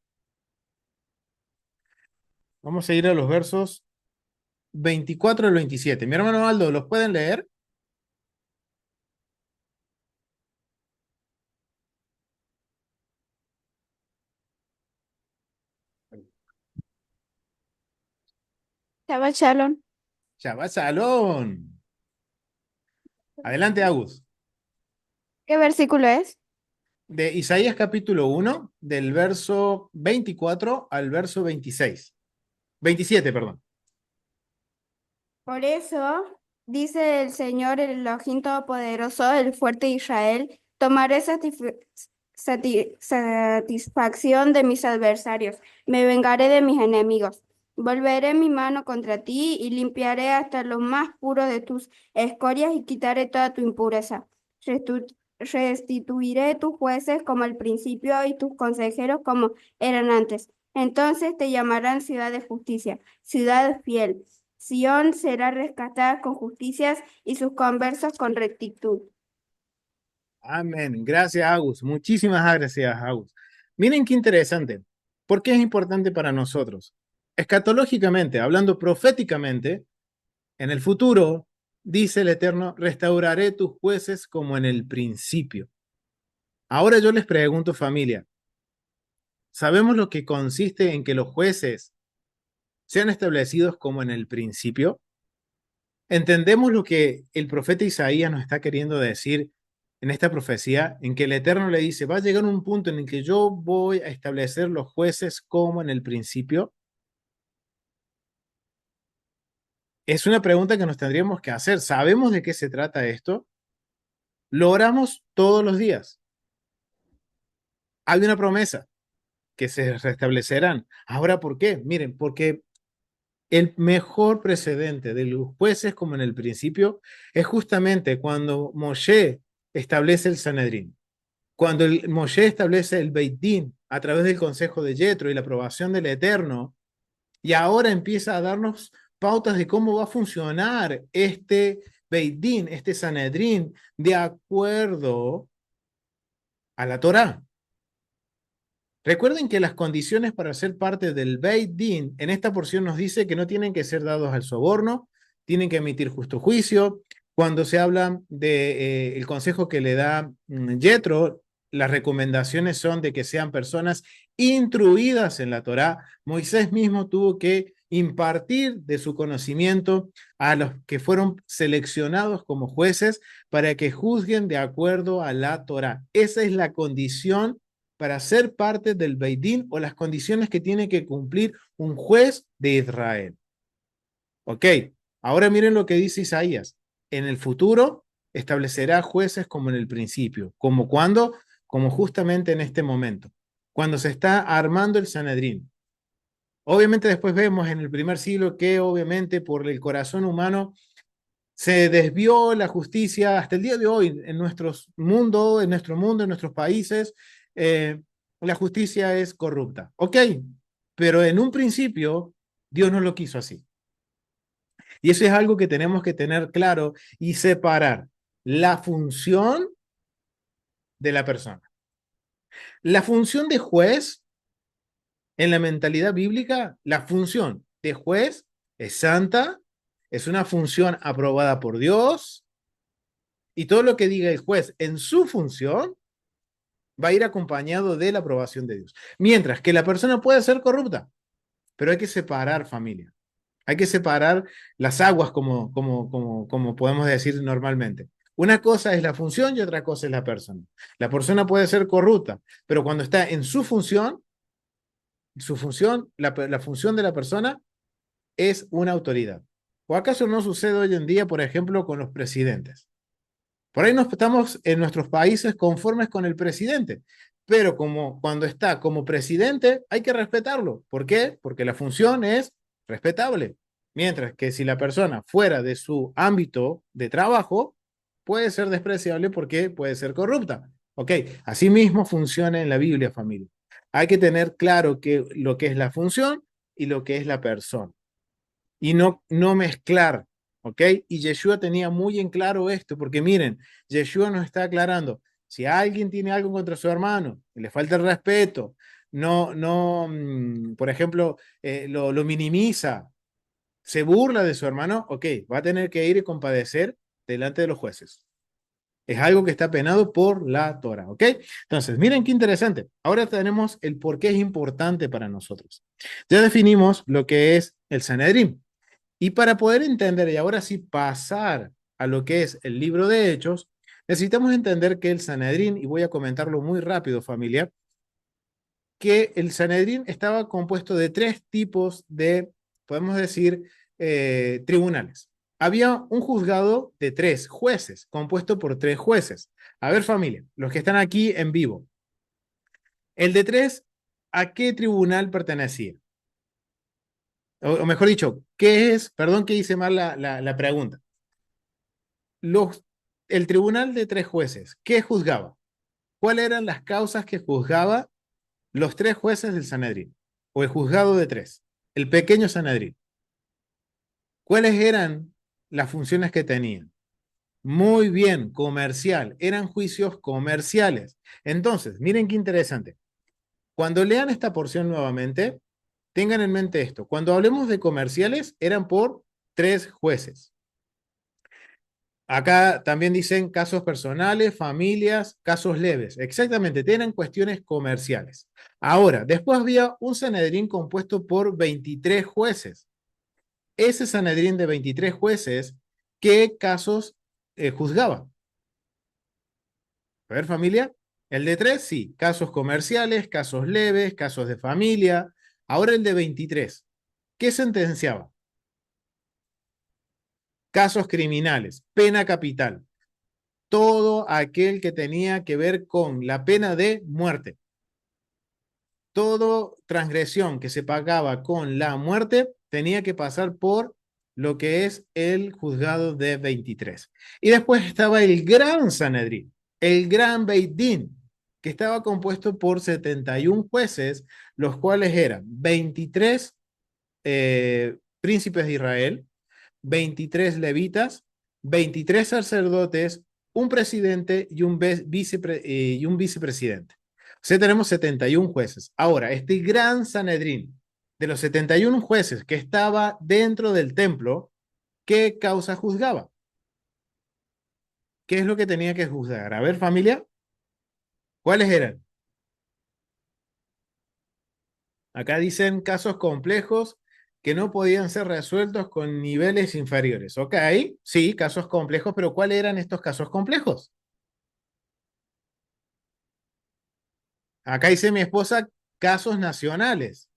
Speaker 1: vamos a ir a los versos 24 al 27. Mi hermano Aldo, ¿los pueden leer?
Speaker 2: Shabbat Shalom.
Speaker 1: Shabbat Shalom. Adelante, Agus.
Speaker 2: ¿Qué versículo es?
Speaker 1: De Isaías capítulo 1, del verso 24 al verso 26. 27, perdón.
Speaker 2: Por eso, dice el Señor, el Elohim Todopoderoso, el fuerte Israel, tomaré satisfacción de mis adversarios, me vengaré de mis enemigos. Volveré mi mano contra ti y limpiaré hasta lo más puro de tus escorias y quitaré toda tu impureza. Restituiré tus jueces como al principio y tus consejeros como eran antes. Entonces te llamarán ciudad de justicia, ciudad fiel. Sión será rescatada con justicias y sus conversos con rectitud.
Speaker 1: Amén. Gracias, Agus. Muchísimas gracias, Agus. Miren qué interesante. ¿Por qué es importante para nosotros? Escatológicamente, hablando proféticamente, en el futuro, dice el Eterno, restauraré tus jueces como en el principio. Ahora yo les pregunto, familia, ¿sabemos lo que consiste en que los jueces sean establecidos como en el principio? ¿Entendemos lo que el profeta Isaías nos está queriendo decir en esta profecía, en que el Eterno le dice, va a llegar un punto en el que yo voy a establecer los jueces como en el principio? Es una pregunta que nos tendríamos que hacer. ¿Sabemos de qué se trata esto? Lo oramos todos los días. Hay una promesa que se restablecerán. Ahora, ¿por qué? Miren, porque el mejor precedente de los jueces, como en el principio, es justamente cuando Moshe establece el Sanedrín. Cuando Moshe establece el Beit Din a través del consejo de Yetro y la aprobación del Eterno, y ahora empieza a darnos pautas de cómo va a funcionar este Beit Din, este Sanedrín, de acuerdo a la Torá. Recuerden que las condiciones para ser parte del Beit Din en esta porción nos dice que no tienen que ser dados al soborno, tienen que emitir justo juicio. Cuando se habla de el consejo que le da Yetro, las recomendaciones son de que sean personas instruidas en la Torá. Moisés mismo tuvo que impartir de su conocimiento a los que fueron seleccionados como jueces para que juzguen de acuerdo a la Torá. Esa es la condición para ser parte del Beit Din, o las condiciones que tiene que cumplir un juez de Israel. Ok, ahora miren lo que dice Isaías. En el futuro establecerá jueces como en el principio, como cuando, como justamente en este momento, cuando se está armando el Sanedrín. Obviamente después vemos en el primer siglo que obviamente por el corazón humano se desvió la justicia hasta el día de hoy en nuestro mundo, en nuestros países, la justicia es corrupta. Ok, pero en un principio Dios no lo quiso así. Y eso es algo que tenemos que tener claro y separar la función de la persona. La función de juez en la mentalidad bíblica, la función de juez es santa, es una función aprobada por Dios y todo lo que diga el juez en su función va a ir acompañado de la aprobación de Dios. Mientras que la persona puede ser corrupta, pero hay que separar familia. Hay que separar las aguas como podemos decir normalmente. Una cosa es la función y otra cosa es la persona. La persona puede ser corrupta, pero cuando está en su función, la función de la persona es una autoridad. ¿O acaso no sucede hoy en día, por ejemplo, con los presidentes? Por ahí no estamos en nuestros países conformes con el presidente, pero como cuando está como presidente hay que respetarlo. ¿Por qué? Porque la función es respetable. Mientras que si la persona fuera de su ámbito de trabajo, puede ser despreciable porque puede ser corrupta. Ok, así mismo funciona en la Biblia, familia. Hay que tener claro lo que es la función y lo que es la persona y no mezclar, ¿ok? Y Yeshua tenía muy en claro esto, porque miren, Yeshua nos está aclarando, si alguien tiene algo contra su hermano, le falta el respeto, por ejemplo, lo minimiza, se burla de su hermano, ok, va a tener que ir y compadecer delante de los jueces. Es algo que está penado por la Torah, ¿ok? Entonces, miren qué interesante. Ahora tenemos el por qué es importante para nosotros. Ya definimos lo que es el Sanedrín. Y para poder entender y ahora sí pasar a lo que es el libro de Hechos, necesitamos entender que el Sanedrín, y voy a comentarlo muy rápido, familia, que el Sanedrín estaba compuesto de tres tipos de, podemos decir, tribunales. Había un juzgado de tres jueces, compuesto por tres jueces. A ver, familia, los que están aquí en vivo. El de tres, ¿a qué tribunal pertenecía? O mejor dicho, ¿qué es? Perdón que hice mal la pregunta. Los, el tribunal de tres jueces, ¿qué juzgaba? ¿Cuáles eran las causas que juzgaba los tres jueces del Sanedrín? O el juzgado de tres, el pequeño Sanedrín. ¿Cuáles eran las funciones que tenían? Muy bien, comercial. Eran juicios comerciales. Entonces, miren qué interesante. Cuando lean esta porción nuevamente, tengan en mente esto. Cuando hablemos de comerciales, eran por tres jueces. Acá también dicen casos personales, familias, casos leves. Exactamente, tienen cuestiones comerciales. Ahora, después había un Sanedrín compuesto por 23 jueces. Ese Sanedrín de 23 jueces, ¿qué casos juzgaba? A ver, familia. El de 3, sí, casos comerciales, casos leves, casos de familia. Ahora el de 23, ¿qué sentenciaba? Casos criminales, pena capital. Todo aquel que tenía que ver con la pena de muerte. Todo transgresión que se pagaba con la muerte tenía que pasar por lo que es el juzgado de 23. Y después estaba el gran Sanedrín, el gran Beit Din, que estaba compuesto por 71 jueces, los cuales eran 23 príncipes de Israel, 23 levitas, 23 sacerdotes, un presidente y y un vicepresidente. O sea, tenemos 71 jueces. Ahora, este gran Sanedrín, de los 71 jueces que estaba dentro del templo, ¿qué causa juzgaba? ¿Qué es lo que tenía que juzgar? A ver, familia, ¿cuáles eran? Acá dicen casos complejos que no podían ser resueltos con niveles inferiores. Ok, sí, casos complejos, pero ¿cuáles eran estos casos complejos? Acá dice mi esposa casos nacionales.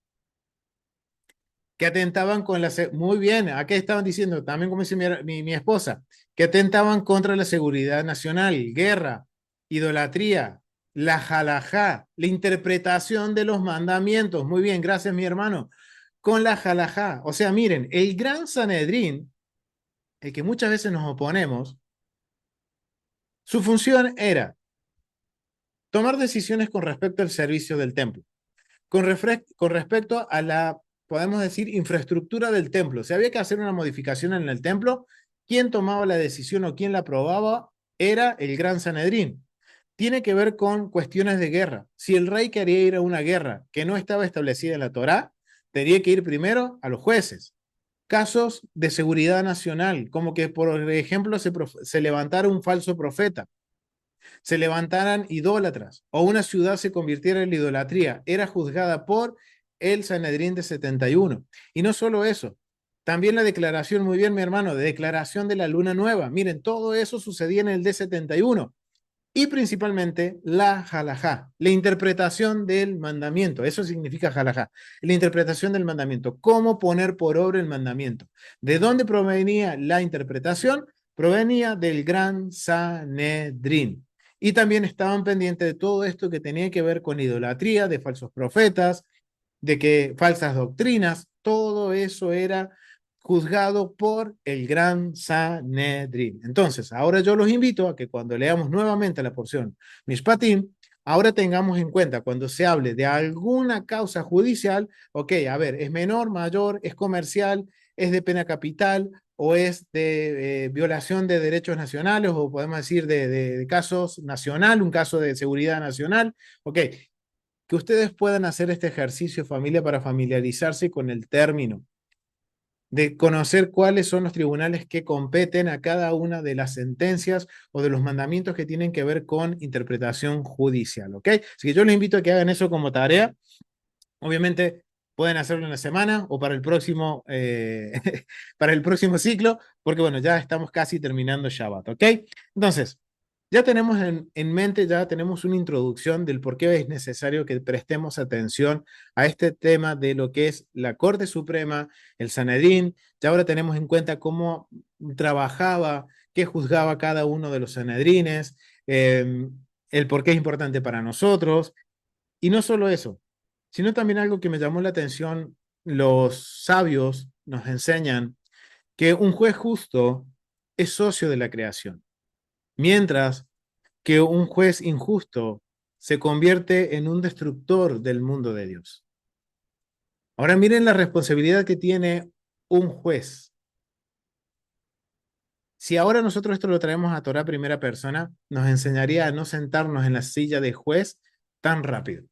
Speaker 1: que atentaban con muy bien, aquí estaban diciendo, también como dice mi esposa, que atentaban contra la seguridad nacional, guerra, idolatría, la halajá, la interpretación de los mandamientos. Muy bien, gracias mi hermano. Con la halajá. O sea, miren, el gran Sanedrín, el que muchas veces nos oponemos, su función era tomar decisiones con respecto al servicio del templo, con respecto a la, podemos decir, infraestructura del templo. Si había que hacer una modificación en el templo, quien tomaba la decisión o quien la aprobaba era el Gran Sanedrín. Tiene que ver con cuestiones de guerra. Si el rey quería ir a una guerra que no estaba establecida en la Torá, tenía que ir primero a los jueces. Casos de seguridad nacional, como que, por ejemplo, se levantara un falso profeta, se levantaran idólatras o una ciudad se convirtiera en la idolatría, era juzgada por el Sanedrín de 71. Y no solo eso, también la declaración, muy bien mi hermano, de declaración de la luna nueva. Miren, todo eso sucedía en el D71 y principalmente la halajá, la interpretación del mandamiento. Eso significa halajá, la interpretación del mandamiento. ¿Cómo poner por obra el mandamiento? ¿De dónde provenía la interpretación? Provenía del gran Sanedrín. Y también estaban pendientes de todo esto que tenía que ver con idolatría, de falsos profetas, de que falsas doctrinas, todo eso era juzgado por el gran Sanedrín. Entonces, ahora yo los invito a que cuando leamos nuevamente la porción Mishpatim, ahora tengamos en cuenta cuando se hable de alguna causa judicial, ok, a ver, ¿es menor, mayor, es comercial, es de pena capital o es de violación de derechos nacionales o podemos decir de casos nacional, un caso de seguridad nacional? Ok, que ustedes puedan hacer este ejercicio familia para familiarizarse con el término, de conocer cuáles son los tribunales que competen a cada una de las sentencias o de los mandamientos que tienen que ver con interpretación judicial, ¿ok? Así que yo les invito a que hagan eso como tarea. Obviamente pueden hacerlo en la semana o para el próximo, para el próximo ciclo, porque bueno, ya estamos casi terminando Shabbat, ¿ok? Entonces, ya tenemos en mente, ya tenemos una introducción del por qué es necesario que prestemos atención a este tema de lo que es la Corte Suprema, el Sanedrín. Ya ahora tenemos en cuenta cómo trabajaba, qué juzgaba cada uno de los Sanedrines, el por qué es importante para nosotros. Y no solo eso, sino también algo que me llamó la atención, los sabios nos enseñan que un juez justo es socio de la creación, mientras que un juez injusto se convierte en un destructor del mundo de Dios. Ahora miren la responsabilidad que tiene un juez. Si ahora nosotros esto lo traemos a Torah primera persona, nos enseñaría a no sentarnos en la silla de juez tan rápido,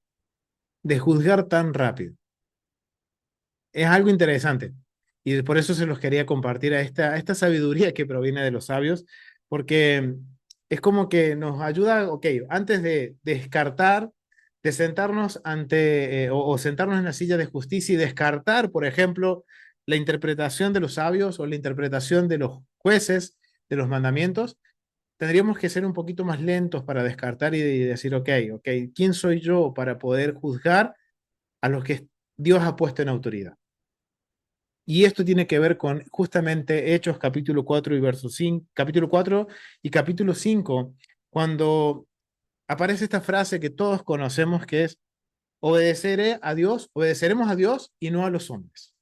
Speaker 1: de juzgar tan rápido. Es algo interesante. Y por eso se los quería compartir a esta sabiduría que proviene de los sabios, porque es como que nos ayuda, ok, antes de descartar, de sentarnos ante o sentarnos en la silla de justicia y descartar, por ejemplo, la interpretación de los sabios o la interpretación de los jueces de los mandamientos, tendríamos que ser un poquito más lentos para descartar y decir, ok, ¿quién soy yo para poder juzgar a los que Dios ha puesto en autoridad? Y esto tiene que ver con justamente Hechos capítulo 4 y verso 5, capítulo 4 y capítulo 5, cuando aparece esta frase que todos conocemos que es obedeceré a Dios, obedeceremos a Dios y no a los hombres.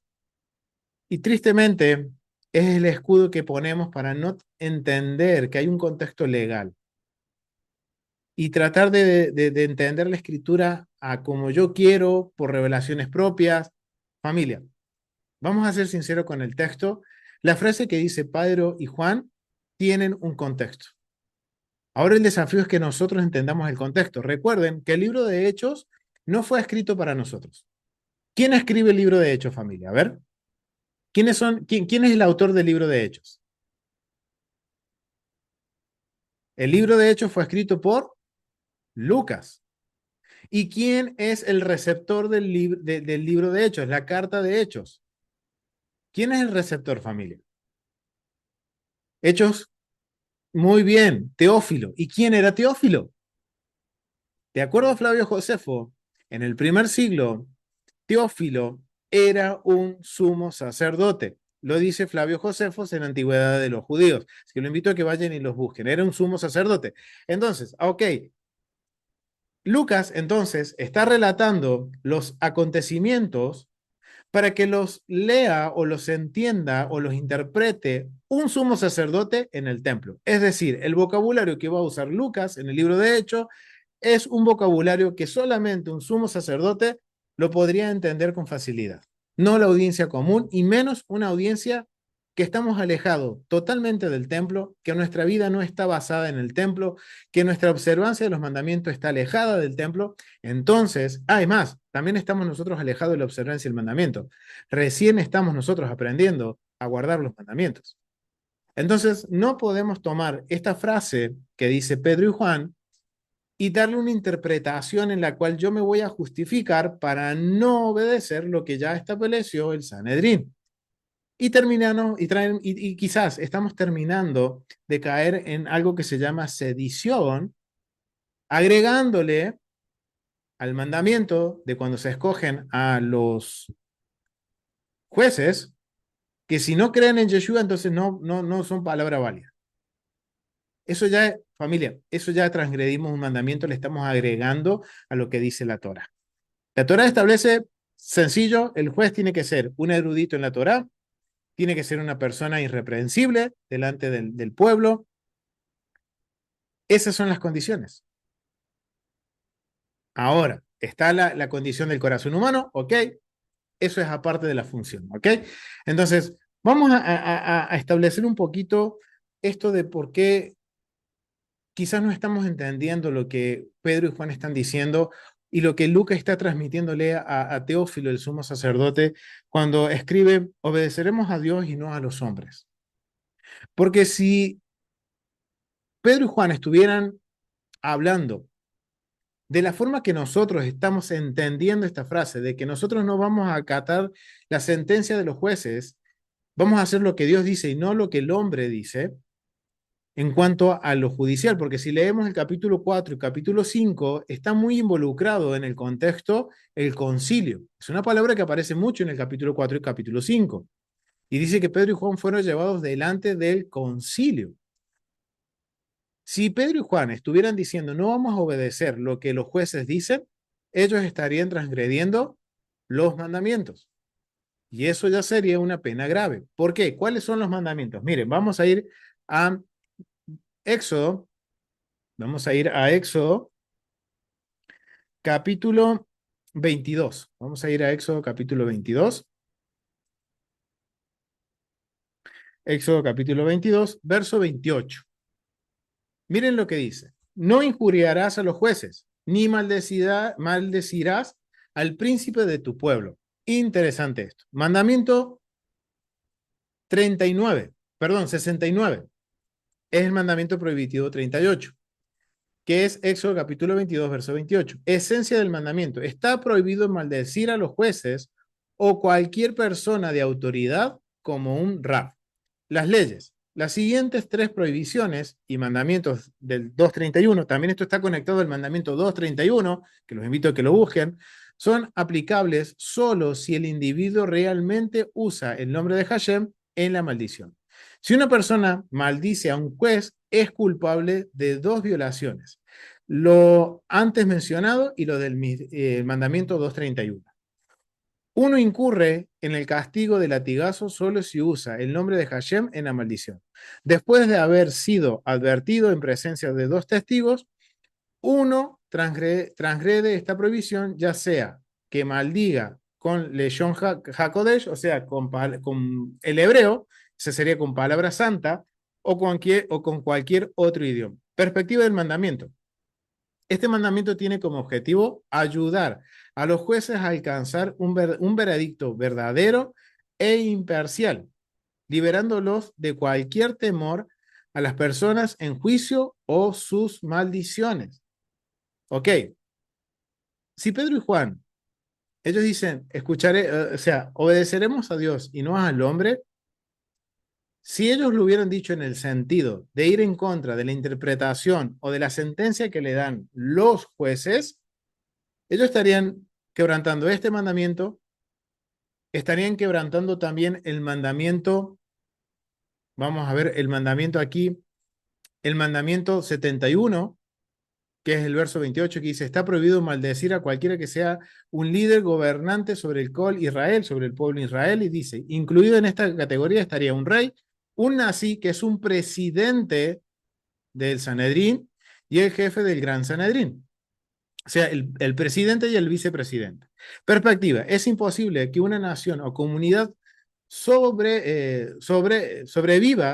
Speaker 1: Y tristemente es el escudo que ponemos para no entender que hay un contexto legal y tratar de entender la escritura a como yo quiero, por revelaciones propias. Familia, vamos a ser sinceros con el texto. La frase que dice Pedro y Juan tienen un contexto. Ahora el desafío es que nosotros entendamos el contexto. Recuerden que el libro de Hechos no fue escrito para nosotros. ¿Quién escribe el libro de Hechos, familia? A ver, quién es el autor del libro de Hechos? El libro de Hechos fue escrito por Lucas. ¿Y quién es el receptor del libro de Hechos? La carta de Hechos. ¿Quién es el receptor, familia? Hechos, muy bien, Teófilo. ¿Y quién era Teófilo? De acuerdo a Flavio Josefo, en el primer siglo, Teófilo era un sumo sacerdote. Lo dice Flavio Josefos en la Antigüedad de los Judíos. Así que lo invito a que vayan y los busquen. Era un sumo sacerdote. Entonces, ok, Lucas entonces está relatando los acontecimientos para que los lea o los entienda o los interprete un sumo sacerdote en el templo. Es decir, el vocabulario que va a usar Lucas en el libro de Hechos es un vocabulario que solamente un sumo sacerdote lo podría entender con facilidad. No la audiencia común y menos una audiencia que estamos alejados totalmente del templo, que nuestra vida no está basada en el templo, que nuestra observancia de los mandamientos está alejada del templo. Entonces, además, también estamos nosotros alejados de la observancia del mandamiento. Recién estamos nosotros aprendiendo a guardar los mandamientos. Entonces, no podemos tomar esta frase que dice Pedro y Juan y darle una interpretación en la cual yo me voy a justificar para no obedecer lo que ya estableció el Sanedrín. Y terminamos, y quizás estamos terminando de caer en algo que se llama sedición, agregándole al mandamiento de cuando se escogen a los jueces, que si no creen en Yeshua, entonces no son palabra válida. Eso ya, familia, eso ya transgredimos un mandamiento, le estamos agregando a lo que dice la Torah. La Torah establece, sencillo, el juez tiene que ser un erudito en la Torah, tiene que ser una persona irreprensible delante del pueblo. Esas son las condiciones. Ahora, está la condición del corazón humano, ok, eso es aparte de la función, ok. Entonces, vamos a establecer un poquito esto de por qué quizás no estamos entendiendo lo que Pedro y Juan están diciendo y lo que Lucas está transmitiéndole a Teófilo, el sumo sacerdote, cuando escribe, obedeceremos a Dios y no a los hombres. Porque si Pedro y Juan estuvieran hablando de la forma que nosotros estamos entendiendo esta frase, de que nosotros no vamos a acatar la sentencia de los jueces, vamos a hacer lo que Dios dice y no lo que el hombre dice, en cuanto a lo judicial, porque si leemos el capítulo 4 y capítulo 5, está muy involucrado en el contexto el concilio. Es una palabra que aparece mucho en el capítulo 4 y capítulo 5. Y dice que Pedro y Juan fueron llevados delante del concilio. Si Pedro y Juan estuvieran diciendo no vamos a obedecer lo que los jueces dicen, ellos estarían transgrediendo los mandamientos. Y eso ya sería una pena grave. ¿Por qué? ¿Cuáles son los mandamientos? Miren, vamos a ir a Éxodo, capítulo 22. Vamos a ir a Éxodo capítulo 22. Éxodo capítulo 22, verso 28. Miren lo que dice. No injuriarás a los jueces, ni maldecirás al príncipe de tu pueblo. Interesante esto. Mandamiento 69. Es el mandamiento prohibitivo 38, que es Éxodo capítulo 22, verso 28. Esencia del mandamiento. Está prohibido maldecir a los jueces o cualquier persona de autoridad como un rab. Las leyes. Las siguientes tres prohibiciones y mandamientos del 231, también esto está conectado al mandamiento 231, que los invito a que lo busquen, son aplicables solo si el individuo realmente usa el nombre de Hashem en la maldición. Si una persona maldice a un juez, es culpable de dos violaciones, lo antes mencionado y lo del mandamiento 231. Uno incurre en el castigo de latigazo solo si usa el nombre de Hashem en la maldición. Después de haber sido advertido en presencia de dos testigos, uno transgrede esta prohibición, ya sea que maldiga con Leshon HaKodesh, o sea, con el hebreo, ese sería con palabra santa, o con cualquier otro idioma. Perspectiva del mandamiento. Este mandamiento tiene como objetivo ayudar a los jueces a alcanzar un veredicto verdadero e imparcial, liberándolos de cualquier temor a las personas en juicio o sus maldiciones. Ok, si Pedro y Juan, ellos dicen, o sea, obedeceremos a Dios y no al hombre, si ellos lo hubieran dicho en el sentido de ir en contra de la interpretación o de la sentencia que le dan los jueces, ellos estarían quebrantando este mandamiento estarían quebrantando también el mandamiento. Vamos a ver el mandamiento aquí, el mandamiento 71, que es el verso 28, que dice, está prohibido maldecir a cualquiera que sea un líder gobernante sobre el col Israel, sobre el pueblo Israel, y dice, incluido en esta categoría estaría un rey, un nazi, que es un presidente del Sanedrín, y el jefe del Gran Sanedrín. O sea, el presidente y el vicepresidente. Perspectiva, es imposible que una nación o comunidad sobreviva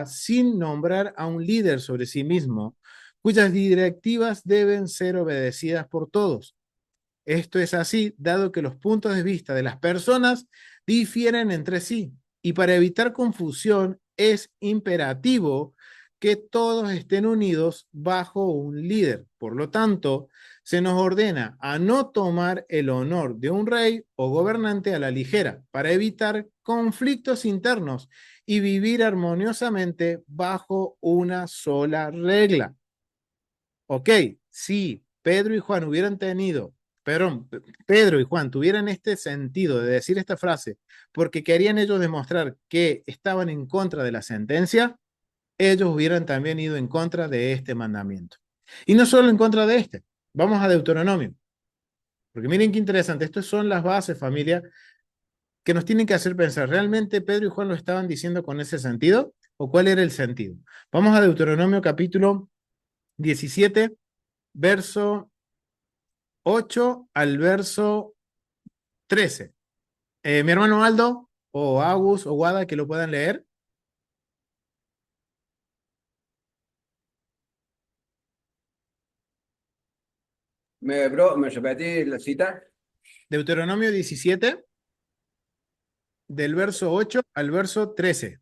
Speaker 1: sin nombrar a un líder sobre sí mismo, cuyas directivas deben ser obedecidas por todos. Esto es así, dado que los puntos de vista de las personas difieren entre sí, y para evitar confusión es imperativo que todos estén unidos bajo un líder. Por lo tanto, se nos ordena a no tomar el honor de un rey o gobernante a la ligera, para evitar conflictos internos y vivir armoniosamente bajo una sola regla. Ok, si Pedro y Juan hubieran tenido, perdón, Pedro y Juan tuvieran este sentido de decir esta frase porque querían ellos demostrar que estaban en contra de la sentencia, ellos hubieran también ido en contra de este mandamiento. Y no solo en contra de este, vamos a Deuteronomio, porque miren qué interesante, estas son las bases, familia, que nos tienen que hacer pensar, ¿realmente Pedro y Juan lo estaban diciendo con ese sentido? ¿O cuál era el sentido? Vamos a Deuteronomio capítulo 17, verso 8 al verso 13. Mi hermano Aldo, o Agus, o Wada, que lo puedan leer.
Speaker 3: ¿Me repetí la cita?
Speaker 1: Deuteronomio 17, del verso 8 al verso 13.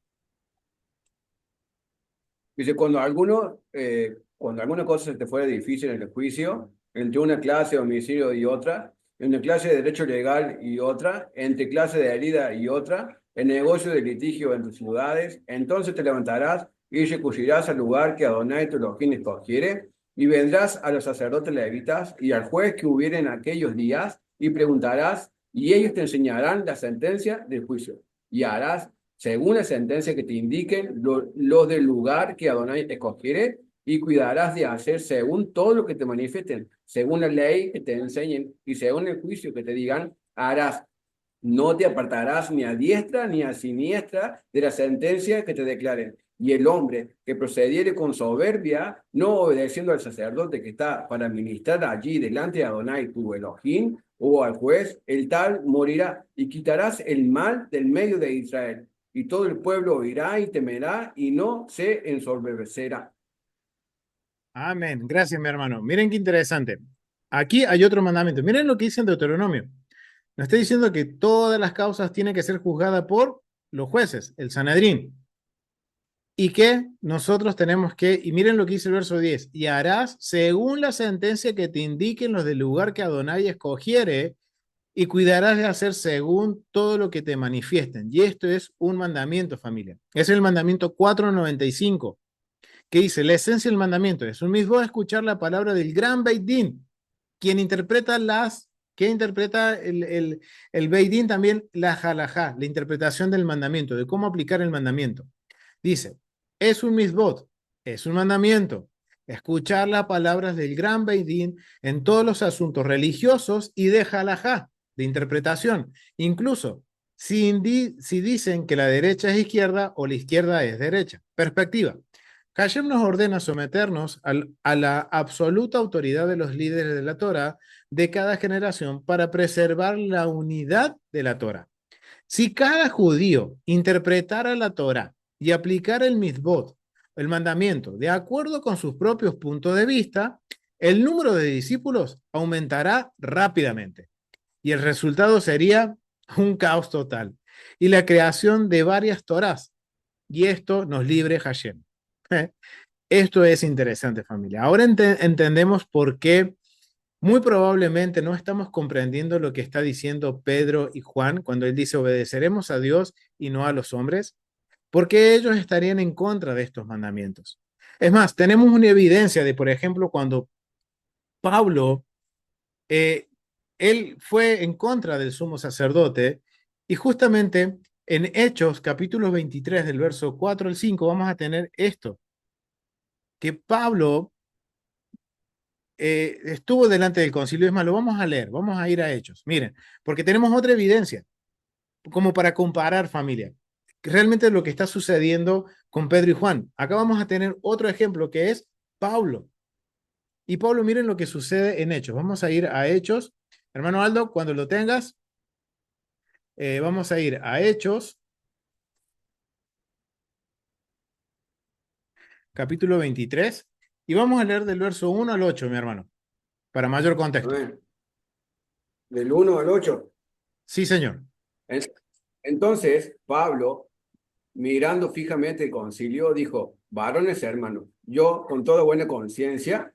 Speaker 3: Dice, cuando alguna cosa se te fuera difícil en el juicio, entre una clase de homicidio y otra, en una clase de derecho legal y otra, entre clase de herida y otra, en negocio de litigio entre ciudades, entonces te levantarás y recurrirás al lugar que Adonai tu Elohim escogiere, y vendrás a los sacerdotes levitas y al juez que hubiere en aquellos días, y preguntarás, y ellos te enseñarán la sentencia del juicio, y harás según la sentencia que te indiquen los del lugar que Adonai escogiere, y cuidarás de hacer según todo lo que te manifiesten, según la ley que te enseñen, y según el juicio que te digan, harás. No te apartarás ni a diestra ni a siniestra de la sentencia que te declaren. Y el hombre que procediere con soberbia, no obedeciendo al sacerdote que está para ministrar allí delante de Adonai tu Elohim, o al juez, el tal morirá, y quitarás el mal del medio de Israel. Y todo el pueblo oirá y temerá, y no se ensoberbecerá.
Speaker 1: Amén. Gracias, mi hermano. Miren qué interesante. Aquí hay otro mandamiento. Miren lo que dice en Deuteronomio. Nos está diciendo que todas las causas tienen que ser juzgadas por los jueces, el Sanedrín. Y que nosotros tenemos que, y miren lo que dice el verso 10, y harás según la sentencia que te indiquen los del lugar que Adonai escogiere, y cuidarás de hacer según todo lo que te manifiesten. Y esto es un mandamiento, familia. Es el mandamiento 495, que dice, la esencia del mandamiento es un mismo escuchar la palabra del gran Beit Din, quien interpreta el Beit Din también la halajá, la interpretación del mandamiento, de cómo aplicar el mandamiento. Dice, es un misbot, es un mandamiento, escuchar las palabras del gran Beit Din en todos los asuntos religiosos y de halajá, de interpretación, incluso si dicen que la derecha es izquierda o la izquierda es derecha. Perspectiva. Hashem nos ordena someternos a la absoluta autoridad de los líderes de la Torah de cada generación para preservar la unidad de la Torah. Si cada judío interpretara la Torah y aplicara el mitzvot, el mandamiento, de acuerdo con sus propios puntos de vista, el número de discípulos aumentará rápidamente y el resultado sería un caos total y la creación de varias Torás. Y esto nos libre Hashem. Esto es interesante, familia. Ahora entendemos por qué muy probablemente no estamos comprendiendo lo que está diciendo Pedro y Juan cuando él dice obedeceremos a Dios y no a los hombres, porque ellos estarían en contra de estos mandamientos. Es más, tenemos una evidencia de, por ejemplo, cuando Pablo, él fue en contra del sumo sacerdote Y justamente en Hechos, capítulo 23, del verso 4 al 5, vamos a tener esto, que Pablo estuvo delante del concilio. Es más, lo vamos a leer, vamos a ir a Hechos. Miren, porque tenemos otra evidencia, como para comparar, familia, realmente lo que está sucediendo con Pedro y Juan. Acá vamos a tener otro ejemplo que es Pablo. Y Pablo, miren lo que sucede en Hechos. Vamos a ir a Hechos. Hermano Aldo, cuando lo tengas, vamos a ir a Hechos, capítulo 23, y vamos a leer del verso 1 al 8, mi hermano, para mayor contexto.
Speaker 3: Amén. Del 1 al 8.
Speaker 1: Sí, señor.
Speaker 3: Entonces, Pablo, mirando fijamente el concilio, dijo: varones hermanos, yo con toda conciencia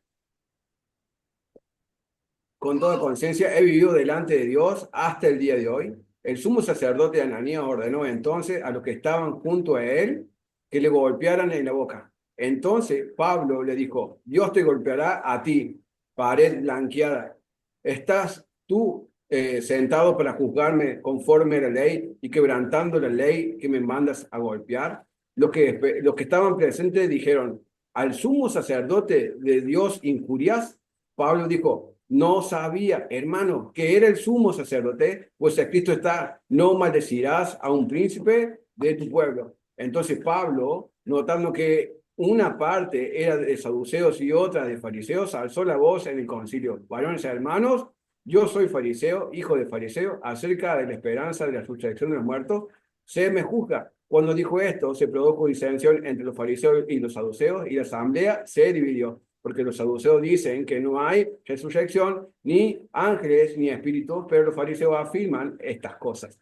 Speaker 3: he vivido delante de Dios hasta el día de hoy. El sumo sacerdote Ananías ordenó entonces a los que estaban junto a él que le golpearan en la boca. Entonces Pablo le dijo: Dios te golpeará a ti, pared blanqueada. ¿Estás tú sentado para juzgarme conforme a la ley y quebrantando la ley que me mandas a golpear? Los que estaban presentes dijeron: ¿al sumo sacerdote de Dios injurias? Pablo dijo: no sabía, hermano, que era el sumo sacerdote, pues escrito está: no maldecirás a un príncipe de tu pueblo. Entonces Pablo, notando que una parte era de saduceos y otra de fariseos, alzó la voz en el concilio: varones hermanos, yo soy fariseo, hijo de fariseo, acerca de la esperanza de la resurrección de los muertos, se me juzga. Cuando dijo esto, se produjo disensión entre los fariseos y los saduceos, y la asamblea se dividió, porque los saduceos dicen que no hay resurrección, ni ángeles, ni espíritus, pero los fariseos afirman estas cosas.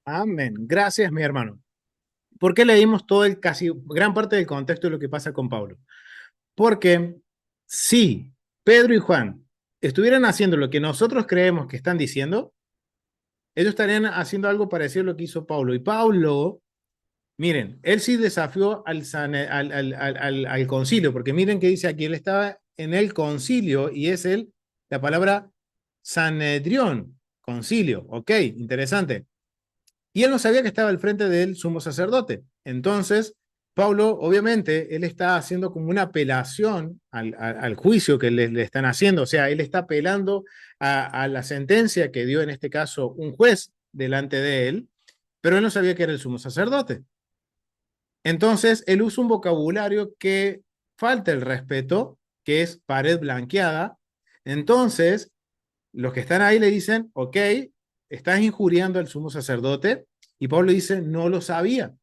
Speaker 1: Amén. Gracias, mi hermano. ¿Por qué leímos todo casi gran parte del contexto de lo que pasa con Pablo? Porque si Pedro y Juan estuvieran haciendo lo que nosotros creemos que están diciendo, ellos estarían haciendo algo parecido a lo que hizo Pablo. Y Pablo, miren, él sí desafió al concilio, porque miren que dice aquí, él estaba en el concilio y es la palabra Sanedrión, concilio. Ok, interesante. Y él no sabía que estaba al frente del sumo sacerdote. Entonces, Pablo, obviamente, él está haciendo como una apelación al juicio que le están haciendo. O sea, él está apelando a la sentencia que dio en este caso un juez delante de él, pero él no sabía que era el sumo sacerdote. Entonces, él usa un vocabulario que falta el respeto, que es pared blanqueada. Entonces, los que están ahí le dicen: ok, estás injuriando al sumo sacerdote. Y Pablo dice: no lo sabía.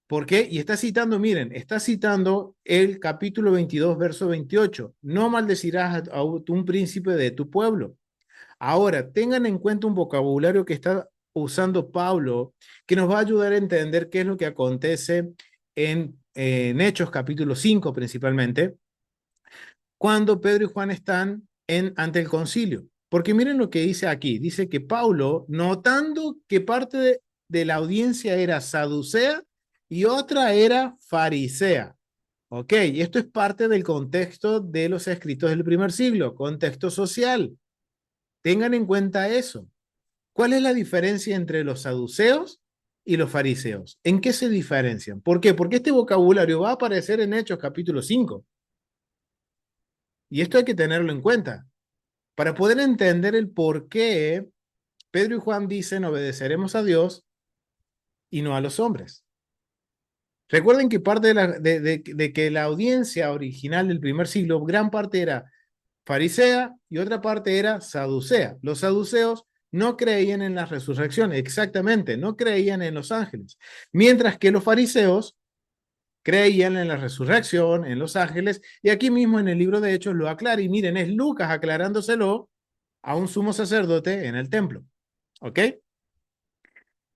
Speaker 1: ¿Por qué? Y está citando, miren, está citando el capítulo 22, verso 28. No maldecirás a un príncipe de tu pueblo. Ahora, tengan en cuenta un vocabulario que está usando Pablo, que nos va a ayudar a entender qué es lo que acontece en Hechos capítulo 5 principalmente, cuando Pedro y Juan están ante el concilio. Porque miren lo que dice aquí. Dice que Pablo, notando que parte de la audiencia era saducea y otra era farisea. Ok, y esto es parte del contexto de los escritos del primer siglo, contexto social. Tengan en cuenta eso. ¿Cuál es la diferencia entre los saduceos y los fariseos? ¿En qué se diferencian? ¿Por qué? Porque este vocabulario va a aparecer en Hechos capítulo 5. Y esto hay que tenerlo en cuenta para poder entender el por qué Pedro y Juan dicen: obedeceremos a Dios y no a los hombres. Recuerden que parte de que la audiencia original del primer siglo, gran parte era farisea y otra parte era saducea. Los saduceos no creían en la resurrección, exactamente, no creían en los ángeles, mientras que los fariseos creían en la resurrección, en los ángeles, y aquí mismo en el libro de Hechos lo aclara, y miren, es Lucas aclarándoselo a un sumo sacerdote en el templo. ¿Ok?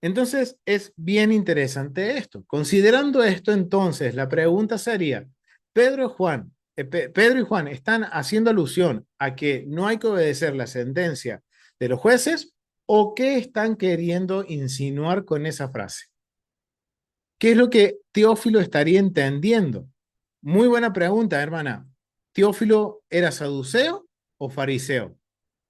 Speaker 1: Entonces es bien interesante esto. Considerando esto, entonces, la pregunta sería: Pedro y Juan están haciendo alusión a que no hay que obedecer la sentencia de los jueces, ¿o qué están queriendo insinuar con esa frase? ¿Qué es lo que Teófilo estaría entendiendo? Muy buena pregunta, hermana. ¿Teófilo era saduceo o fariseo?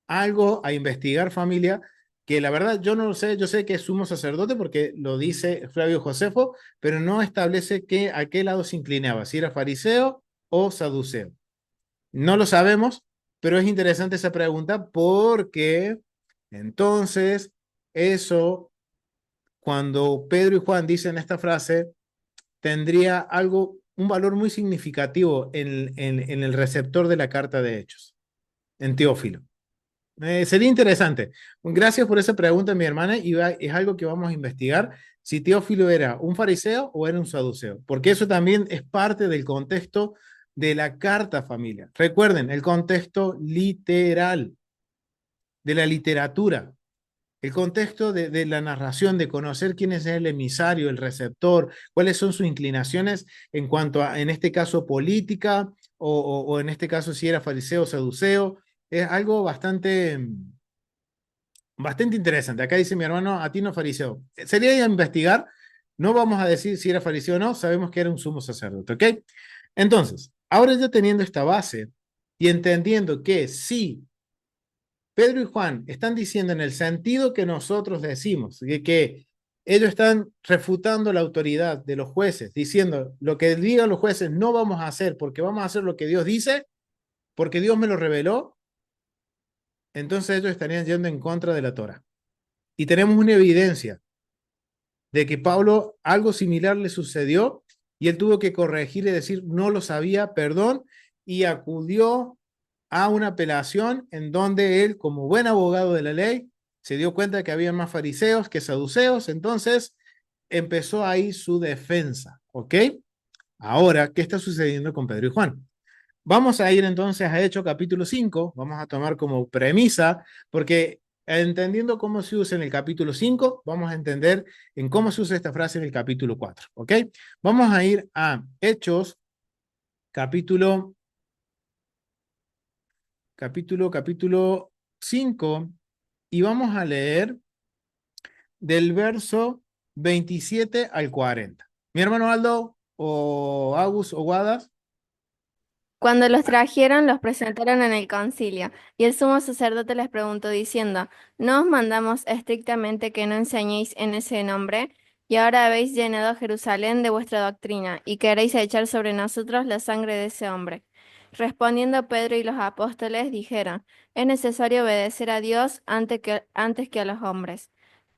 Speaker 1: Algo a investigar, familia, que la verdad yo no lo sé, yo sé que es sumo sacerdote porque lo dice Flavio Josefo, pero no establece a qué lado se inclinaba, si era fariseo o saduceo. No lo sabemos, pero es interesante esa pregunta porque entonces eso, cuando Pedro y Juan dicen esta frase, tendría algo, un valor muy significativo en el receptor de la carta de Hechos, en Teófilo. Sería interesante. Gracias por esa pregunta, mi hermana, y es algo que vamos a investigar, si Teófilo era un fariseo o era un saduceo, porque eso también es parte del contexto de la carta, familia. Recuerden, el contexto literal de la literatura, el contexto de la narración, de conocer quién es el emisario, el receptor, cuáles son sus inclinaciones en cuanto a, en este caso, política, o en este caso si era fariseo o saduceo, es algo bastante interesante. Acá dice mi hermano, a ti no fariseo. Sería ir a investigar, no vamos a decir si era fariseo o no, sabemos que era un sumo sacerdote, ¿ok? Entonces, ahora ya teniendo esta base y entendiendo que sí, Pedro y Juan están diciendo en el sentido que nosotros decimos, que ellos están refutando la autoridad de los jueces, diciendo lo que digan los jueces no vamos a hacer porque vamos a hacer lo que Dios dice, porque Dios me lo reveló, entonces ellos estarían yendo en contra de la Torah. Y tenemos una evidencia de que Pablo algo similar le sucedió y él tuvo que corregir y decir no lo sabía, perdón, y acudió a una apelación en donde él, como buen abogado de la ley, se dio cuenta de que había más fariseos que saduceos, entonces empezó ahí su defensa, ¿ok? Ahora, ¿qué está sucediendo con Pedro y Juan? Vamos a ir entonces a Hechos capítulo 5, vamos a tomar como premisa, porque entendiendo cómo se usa en el capítulo 5, vamos a entender en cómo se usa esta frase en el capítulo 4, ¿ok? Vamos a ir a Hechos capítulo 5 y vamos a leer del verso 27 al 40. Mi hermano Aldo o Agus o Guadas.
Speaker 4: Cuando los trajeron, los presentaron en el concilio, y el sumo sacerdote les preguntó diciendo, ¿no os mandamos estrictamente que no enseñéis en ese nombre? Y ahora habéis llenado Jerusalén de vuestra doctrina, y queréis echar sobre nosotros la sangre de ese hombre. Respondiendo Pedro y los apóstoles dijeron, es necesario obedecer a Dios antes que a los hombres.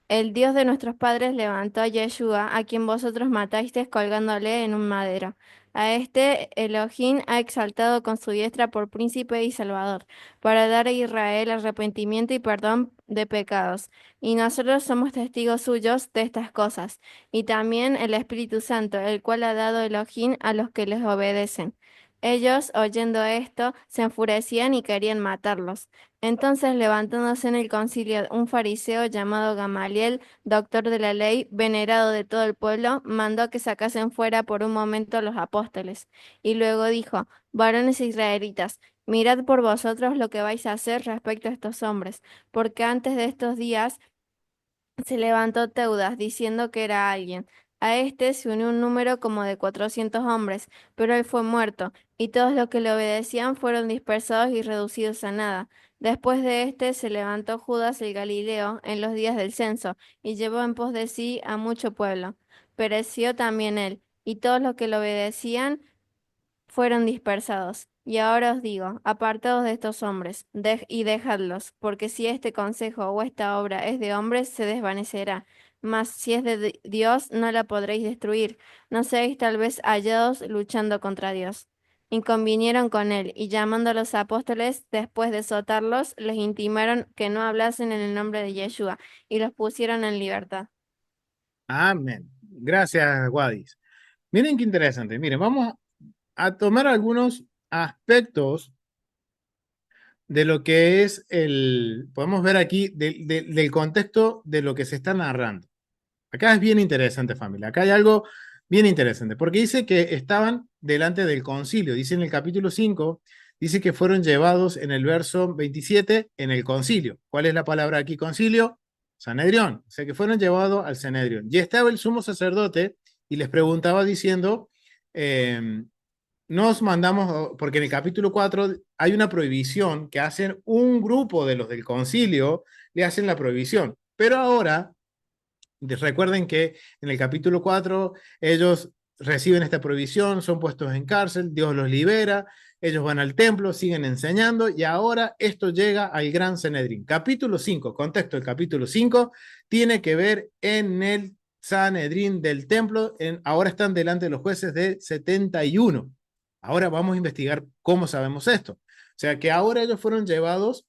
Speaker 4: El Dios de nuestros padres levantó a Yeshua, a quien vosotros matasteis colgándole en un madero. A este Elohim ha exaltado con su diestra por príncipe y salvador, para dar a Israel arrepentimiento y perdón de pecados. Y nosotros somos testigos suyos de estas cosas, y también el Espíritu Santo, el cual ha dado Elohim a los que les obedecen. Ellos, oyendo esto, se enfurecían y querían matarlos. Entonces, levantándose en el concilio un fariseo llamado Gamaliel, doctor de la ley, venerado de todo el pueblo, mandó que sacasen fuera por un momento a los apóstoles. Y luego dijo, varones israelitas, mirad por vosotros lo que vais a hacer respecto a estos hombres, porque antes de estos días se levantó Teudas diciendo que era alguien. A este se unió un número como de 400 hombres, pero él fue muerto, y todos los que le obedecían fueron dispersados y reducidos a nada. Después de este se levantó Judas el Galileo en los días del censo, y llevó en pos de sí a mucho pueblo. Pereció también él, y todos los que le obedecían fueron dispersados. Y ahora os digo, apartaos de estos hombres, y dejadlos, porque si este consejo o esta obra es de hombres, se desvanecerá. Mas si es de Dios, no la podréis destruir. No seáis tal vez hallados luchando contra Dios. Y convinieron con él, y llamando a los apóstoles, después de azotarlos, les intimaron que no hablasen en el nombre de Yeshua, y los pusieron en libertad.
Speaker 1: Amén. Gracias, Guadis. Miren qué interesante. Miren, vamos a tomar algunos aspectos de lo que es podemos ver aquí del contexto de lo que se está narrando. Acá es bien interesante, familia. Acá hay algo bien interesante, porque dice que estaban delante del concilio. Dice en el capítulo 5, dice que fueron llevados en el verso 27 en el concilio. ¿Cuál es la palabra aquí, concilio? Sanedrión. O sea que fueron llevados al Sanedrión. Y estaba el sumo sacerdote y les preguntaba diciendo, nos mandamos, porque en el capítulo 4 hay una prohibición que hacen un grupo de los del concilio, le hacen la prohibición. Pero ahora, recuerden que en el capítulo 4 ellos reciben esta prohibición, son puestos en cárcel, Dios los libera, ellos van al templo, siguen enseñando y ahora esto llega al Gran Sanedrín. Capítulo 5, contexto del capítulo 5, tiene que ver en el Sanedrín del templo, ahora están delante de los jueces de 71. Ahora vamos a investigar cómo sabemos esto. O sea que ahora ellos fueron llevados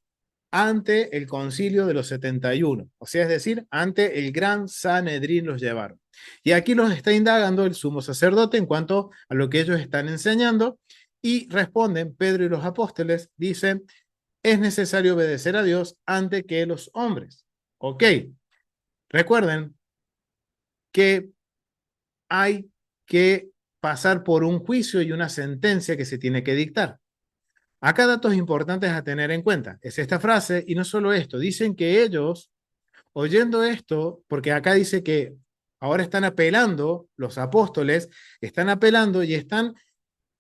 Speaker 1: ante el concilio de los 71, o sea, es decir, ante el gran Sanedrín los llevaron. Y aquí los está indagando el sumo sacerdote en cuanto a lo que ellos están enseñando y responden, Pedro y los apóstoles dicen, es necesario obedecer a Dios antes que los hombres. Ok, recuerden que hay que pasar por un juicio y una sentencia que se tiene que dictar. Acá datos importantes a tener en cuenta. Es esta frase y no solo esto. Dicen que ellos, oyendo esto, porque acá dice que ahora están apelando, los apóstoles están apelando y están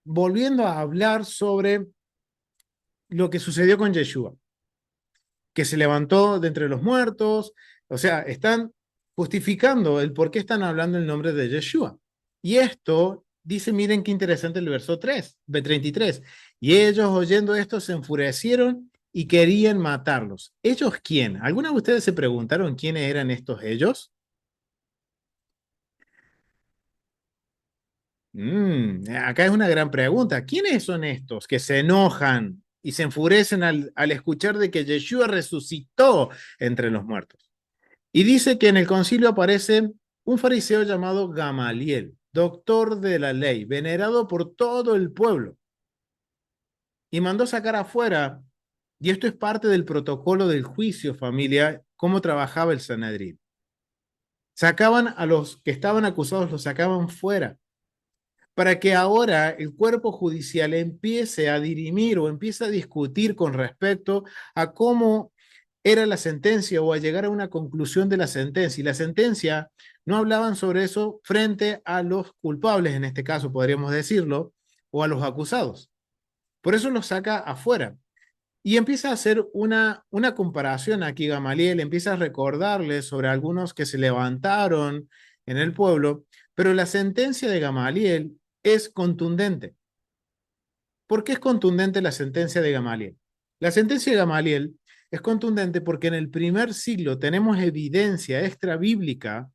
Speaker 1: volviendo a hablar sobre lo que sucedió con Yeshua, que se levantó de entre los muertos. O sea, están justificando el por qué están hablando el nombre de Yeshua. Y esto dice, miren qué interesante el verso 3, B33. Y ellos oyendo esto se enfurecieron y querían matarlos. ¿Ellos quién? ¿Alguna de ustedes se preguntaron quiénes eran estos ellos? Acá es una gran pregunta. ¿Quiénes son estos que se enojan y se enfurecen al escuchar de que Yeshua resucitó entre los muertos? Y dice que en el concilio aparece un fariseo llamado Gamaliel, doctor de la ley, venerado por todo el pueblo. Y mandó sacar afuera, y esto es parte del protocolo del juicio, familia, cómo trabajaba el Sanedrín. Sacaban a los que estaban acusados, los sacaban fuera, para que ahora el cuerpo judicial empiece a dirimir o empiece a discutir con respecto a cómo era la sentencia o a llegar a una conclusión de la sentencia. Y la sentencia no hablaban sobre eso frente a los culpables, en este caso podríamos decirlo, o a los acusados. Por eso los saca afuera. Y empieza a hacer una comparación aquí, Gamaliel, empieza a recordarles sobre algunos que se levantaron en el pueblo, pero la sentencia de Gamaliel es contundente. ¿Por qué es contundente la sentencia de Gamaliel? La sentencia de Gamaliel es contundente porque en el primer siglo tenemos evidencia extra bíblica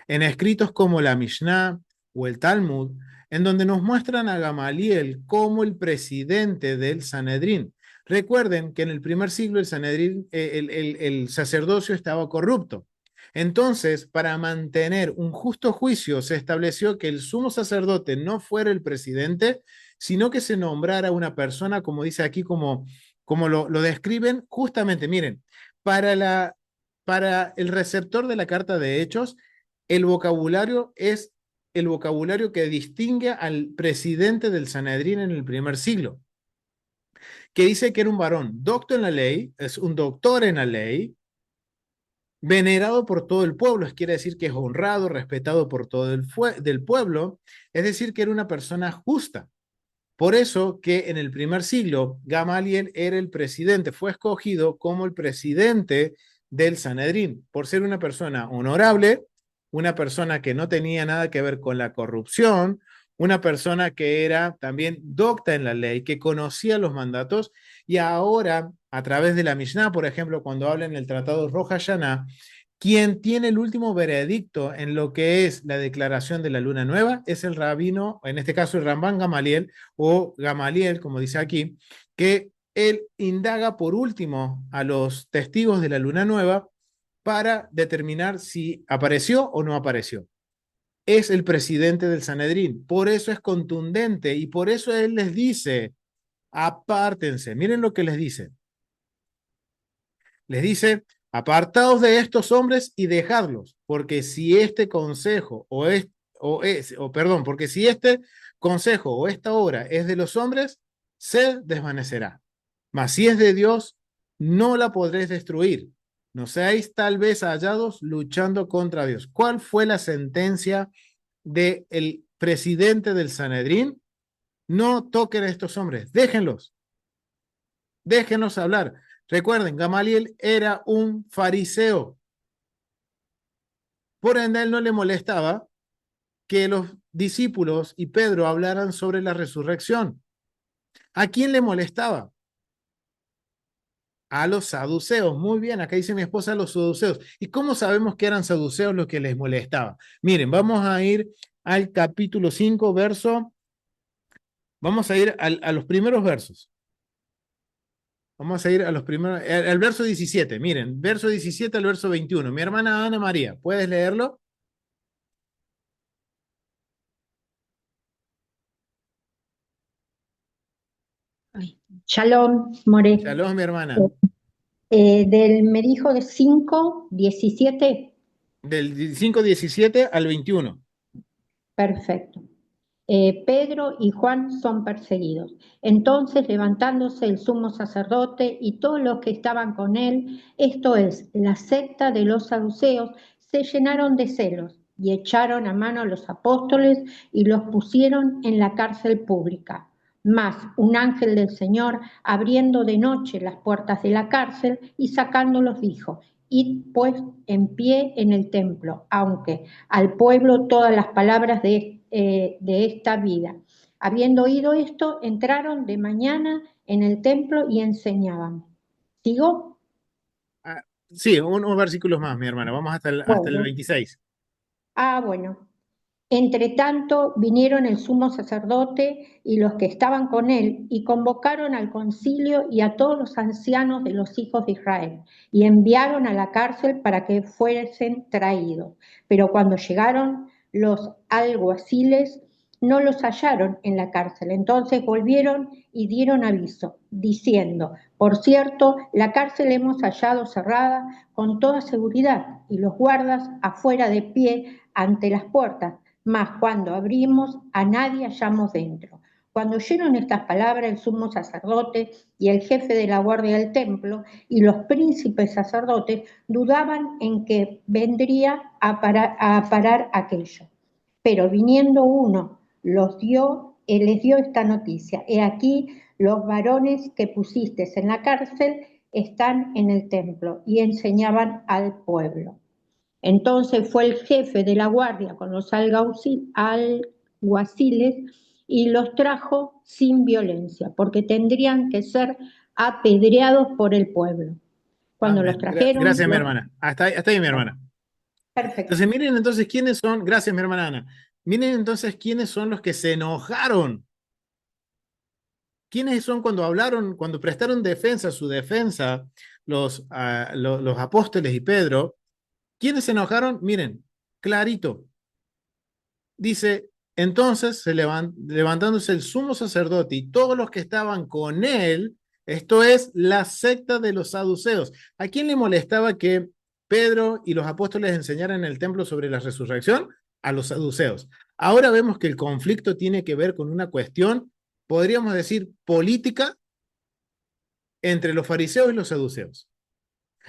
Speaker 1: en escritos como la Mishnah o el Talmud, en donde nos muestran a Gamaliel como el presidente del Sanedrín. Recuerden que en el primer siglo el Sanedrín, el sacerdocio estaba corrupto. Entonces, para mantener un justo juicio, se estableció que el sumo sacerdote no fuera el presidente, sino que se nombrara una persona, como dice aquí, como lo describen justamente, miren, para el receptor de la carta de Hechos, el vocabulario es el vocabulario que distingue al presidente del Sanedrín en el primer siglo, que dice que era un varón docto en la ley, es un doctor en la ley, venerado por todo el pueblo, quiere decir que es honrado, respetado por todo del pueblo, es decir, que era una persona justa. Por eso que en el primer siglo Gamaliel era el presidente, fue escogido como el presidente del Sanedrín, por ser una persona honorable, una persona que no tenía nada que ver con la corrupción, una persona que era también docta en la ley, que conocía los mandatos, y ahora, a través de la Mishnah, por ejemplo, cuando habla en el Tratado Rosh Hashanah, quien tiene el último veredicto en lo que es la declaración de la luna nueva es el rabino, en este caso el Rambán Gamaliel, o Gamaliel, como dice aquí, que él indaga por último a los testigos de la luna nueva para determinar si apareció o no apareció. Es el presidente del Sanedrín, por eso es contundente y por eso él les dice, apártense, miren lo que les dice. Les dice, apartaos de estos hombres y dejadlos, porque si este consejo porque si este consejo o esta obra es de los hombres, se desvanecerá. Mas si es de Dios, no la podréis destruir. No seáis tal vez hallados luchando contra Dios. ¿Cuál fue la sentencia del presidente del Sanedrín? No toquen a estos hombres, déjenlos hablar. Recuerden, Gamaliel era un fariseo. Por ende, a él no le molestaba que los discípulos y Pedro hablaran sobre la resurrección. ¿A quién le molestaba? A los saduceos. Muy bien, acá dice mi esposa los saduceos. ¿Y cómo sabemos que eran saduceos los que les molestaba? Miren, vamos a ir al capítulo 5, vamos a ir a los primeros versos. Vamos a ir a los primeros, al verso 17. Miren, verso 17 al verso 21. Mi hermana Ana María, ¿puedes leerlo?
Speaker 5: Ay, Shalom, More.
Speaker 1: Shalom, mi hermana.
Speaker 5: Me dijo de 5:17.
Speaker 1: Del 5:17 al 21.
Speaker 5: Perfecto. Pedro y Juan son perseguidos. Entonces, levantándose el sumo sacerdote y todos los que estaban con él, esto es, la secta de los saduceos, se llenaron de celos y echaron a mano a los apóstoles y los pusieron en la cárcel pública. Mas un ángel del Señor, abriendo de noche las puertas de la cárcel y sacándolos, dijo: Id pues en pie en el templo, aunque al pueblo todas las palabras de esta vida. Habiendo oído esto, entraron de mañana en el templo y enseñaban. ¿Sigo?
Speaker 1: Sí, unos versículos más, mi hermana. Vamos hasta el 26.
Speaker 5: Bueno. Entre tanto vinieron el sumo sacerdote y los que estaban con él y convocaron al concilio y a todos los ancianos de los hijos de Israel y enviaron a la cárcel para que fuesen traídos. Pero cuando llegaron los alguaciles no los hallaron en la cárcel. Entonces volvieron y dieron aviso, diciendo: por cierto, la cárcel hemos hallado cerrada con toda seguridad y los guardas afuera de pie ante las puertas. Mas cuando abrimos, a nadie hallamos dentro. Cuando oyeron estas palabras, el sumo sacerdote y el jefe de la guardia del templo y los príncipes sacerdotes dudaban en que vendría a parar aquello. Pero viniendo uno, les dio esta noticia: he aquí, los varones que pusiste en la cárcel están en el templo y enseñaban al pueblo. Entonces fue el jefe de la guardia con los alguaciles y los trajo sin violencia, porque tendrían que ser apedreados por el pueblo. Cuando los trajeron...
Speaker 1: Gracias, mi hermana. Hasta ahí, mi hermana.
Speaker 5: Perfecto.
Speaker 1: Entonces, miren entonces quiénes son, gracias, mi hermana Ana. Miren entonces quiénes son los que se enojaron. ¿Quiénes son cuando hablaron, cuando prestaron su defensa, los apóstoles y Pedro? ¿Quiénes se enojaron? Miren, clarito. Dice, entonces, levantándose el sumo sacerdote y todos los que estaban con él, esto es la secta de los saduceos. ¿A quién le molestaba que Pedro y los apóstoles enseñaran en el templo sobre la resurrección? A los saduceos. Ahora vemos que el conflicto tiene que ver con una cuestión, podríamos decir, política entre los fariseos y los saduceos,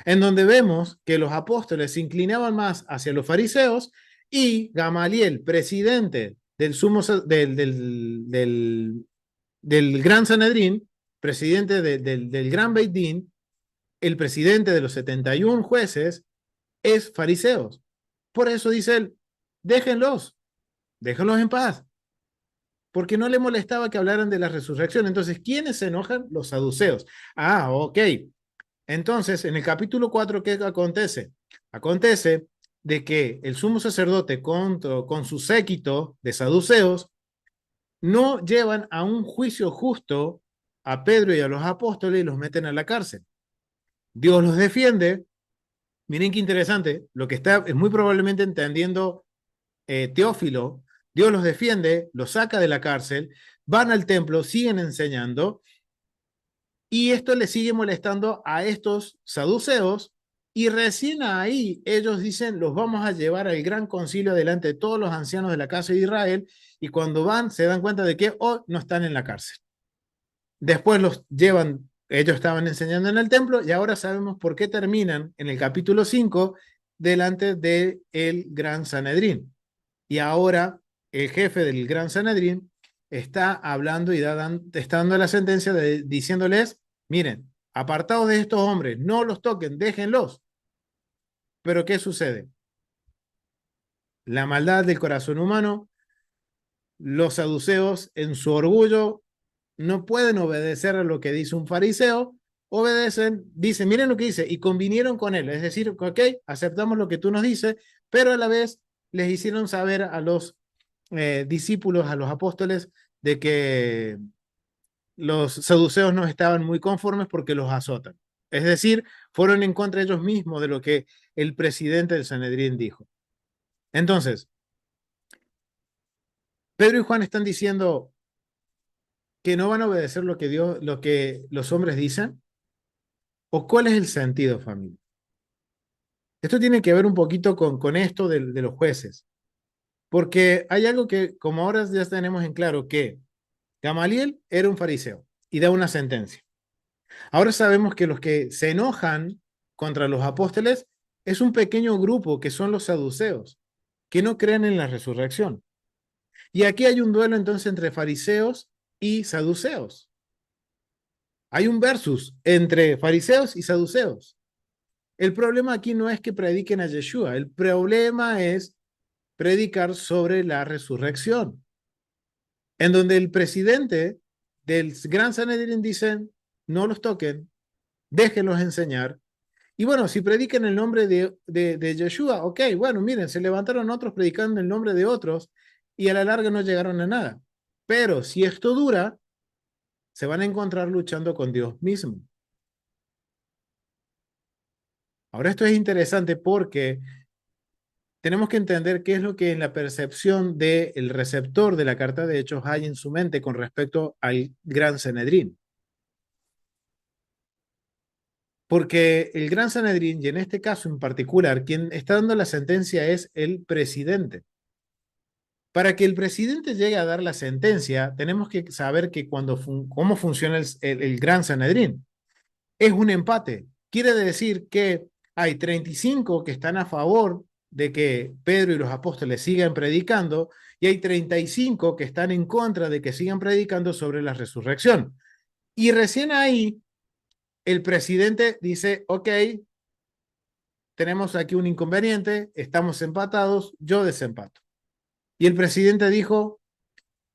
Speaker 1: en donde vemos que los apóstoles se inclinaban más hacia los fariseos y Gamaliel, presidente del Gran Sanedrín, presidente del Gran Beit Din, el presidente de los 71 jueces, es fariseos. Por eso dice él, déjenlos en paz, porque no le molestaba que hablaran de la resurrección. Entonces, ¿quiénes se enojan? Los saduceos. Ok. Entonces, en el capítulo 4, ¿qué acontece? Acontece de que el sumo sacerdote con su séquito de saduceos no llevan a un juicio justo a Pedro y a los apóstoles y los meten a la cárcel. Dios los defiende. Miren qué interesante, lo que está es muy probablemente entendiendo Teófilo. Dios los defiende, los saca de la cárcel, van al templo, siguen enseñando, y esto le sigue molestando a estos saduceos, y recién ahí ellos dicen, los vamos a llevar al gran concilio delante de todos los ancianos de la casa de Israel, y cuando van se dan cuenta de que no están en la cárcel. Después los llevan, ellos estaban enseñando en el templo, y ahora sabemos por qué terminan en el capítulo 5 delante del Gran Sanedrín. Y ahora el jefe del Gran Sanedrín está hablando y está dando la sentencia diciéndoles, miren, apartados de estos hombres, no los toquen, déjenlos. Pero ¿qué sucede? La maldad del corazón humano, los saduceos en su orgullo no pueden obedecer a lo que dice un fariseo, obedecen, dicen, miren lo que dice, y convinieron con él, es decir, ok, aceptamos lo que tú nos dices, pero a la vez les hicieron saber a los discípulos, a los apóstoles, de que los saduceos no estaban muy conformes porque los azotan. Es decir, fueron en contra ellos mismos de lo que el presidente del Sanedrín dijo. Entonces, Pedro y Juan están diciendo que no van a obedecer lo que Dios, lo que los hombres dicen. ¿O cuál es el sentido, familia? Esto tiene que ver un poquito con esto de los jueces, porque hay algo que, como ahora ya tenemos en claro, que Gamaliel era un fariseo y da una sentencia. Ahora sabemos que los que se enojan contra los apóstoles es un pequeño grupo que son los saduceos, que no creen en la resurrección. Y aquí hay un duelo entonces entre fariseos y saduceos. Hay un versus entre fariseos y saduceos. El problema aquí no es que prediquen a Yeshua, el problema es predicar sobre la resurrección, en donde el presidente del Gran Sanedrín dice, no los toquen, déjenlos enseñar. Y bueno, si predican el nombre de Yeshua, ok, bueno, miren, se levantaron otros predicando el nombre de otros y a la larga no llegaron a nada. Pero si esto dura, se van a encontrar luchando con Dios mismo. Ahora esto es interesante porque tenemos que entender qué es lo que en la percepción del receptor de la carta de Hechos hay en su mente con respecto al Gran Sanedrín. Porque el Gran Sanedrín, y en este caso en particular, quien está dando la sentencia es el presidente. Para que el presidente llegue a dar la sentencia, tenemos que saber que cómo funciona el Gran Sanedrín. Es un empate. Quiere decir que hay 35 que están a favor de que Pedro y los apóstoles sigan predicando y hay 35 que están en contra de que sigan predicando sobre la resurrección. Y recién ahí el presidente dice, ok, tenemos aquí un inconveniente, estamos empatados, yo desempato. Y el presidente dijo,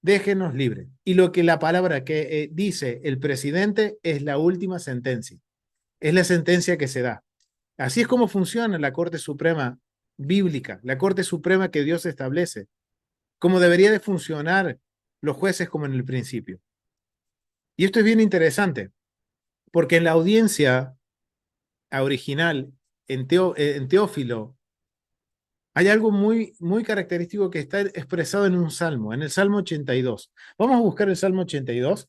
Speaker 1: déjenos libres. Y lo que la palabra que dice el presidente es la última sentencia. Es la sentencia que se da. Así es como funciona la Corte Suprema bíblica, la Corte Suprema que Dios establece, como debería de funcionar los jueces como en el principio. Y esto es bien interesante, porque en la audiencia original, en Teófilo, hay algo muy característico que está expresado en un salmo, en el Salmo 82. Vamos a buscar el Salmo 82.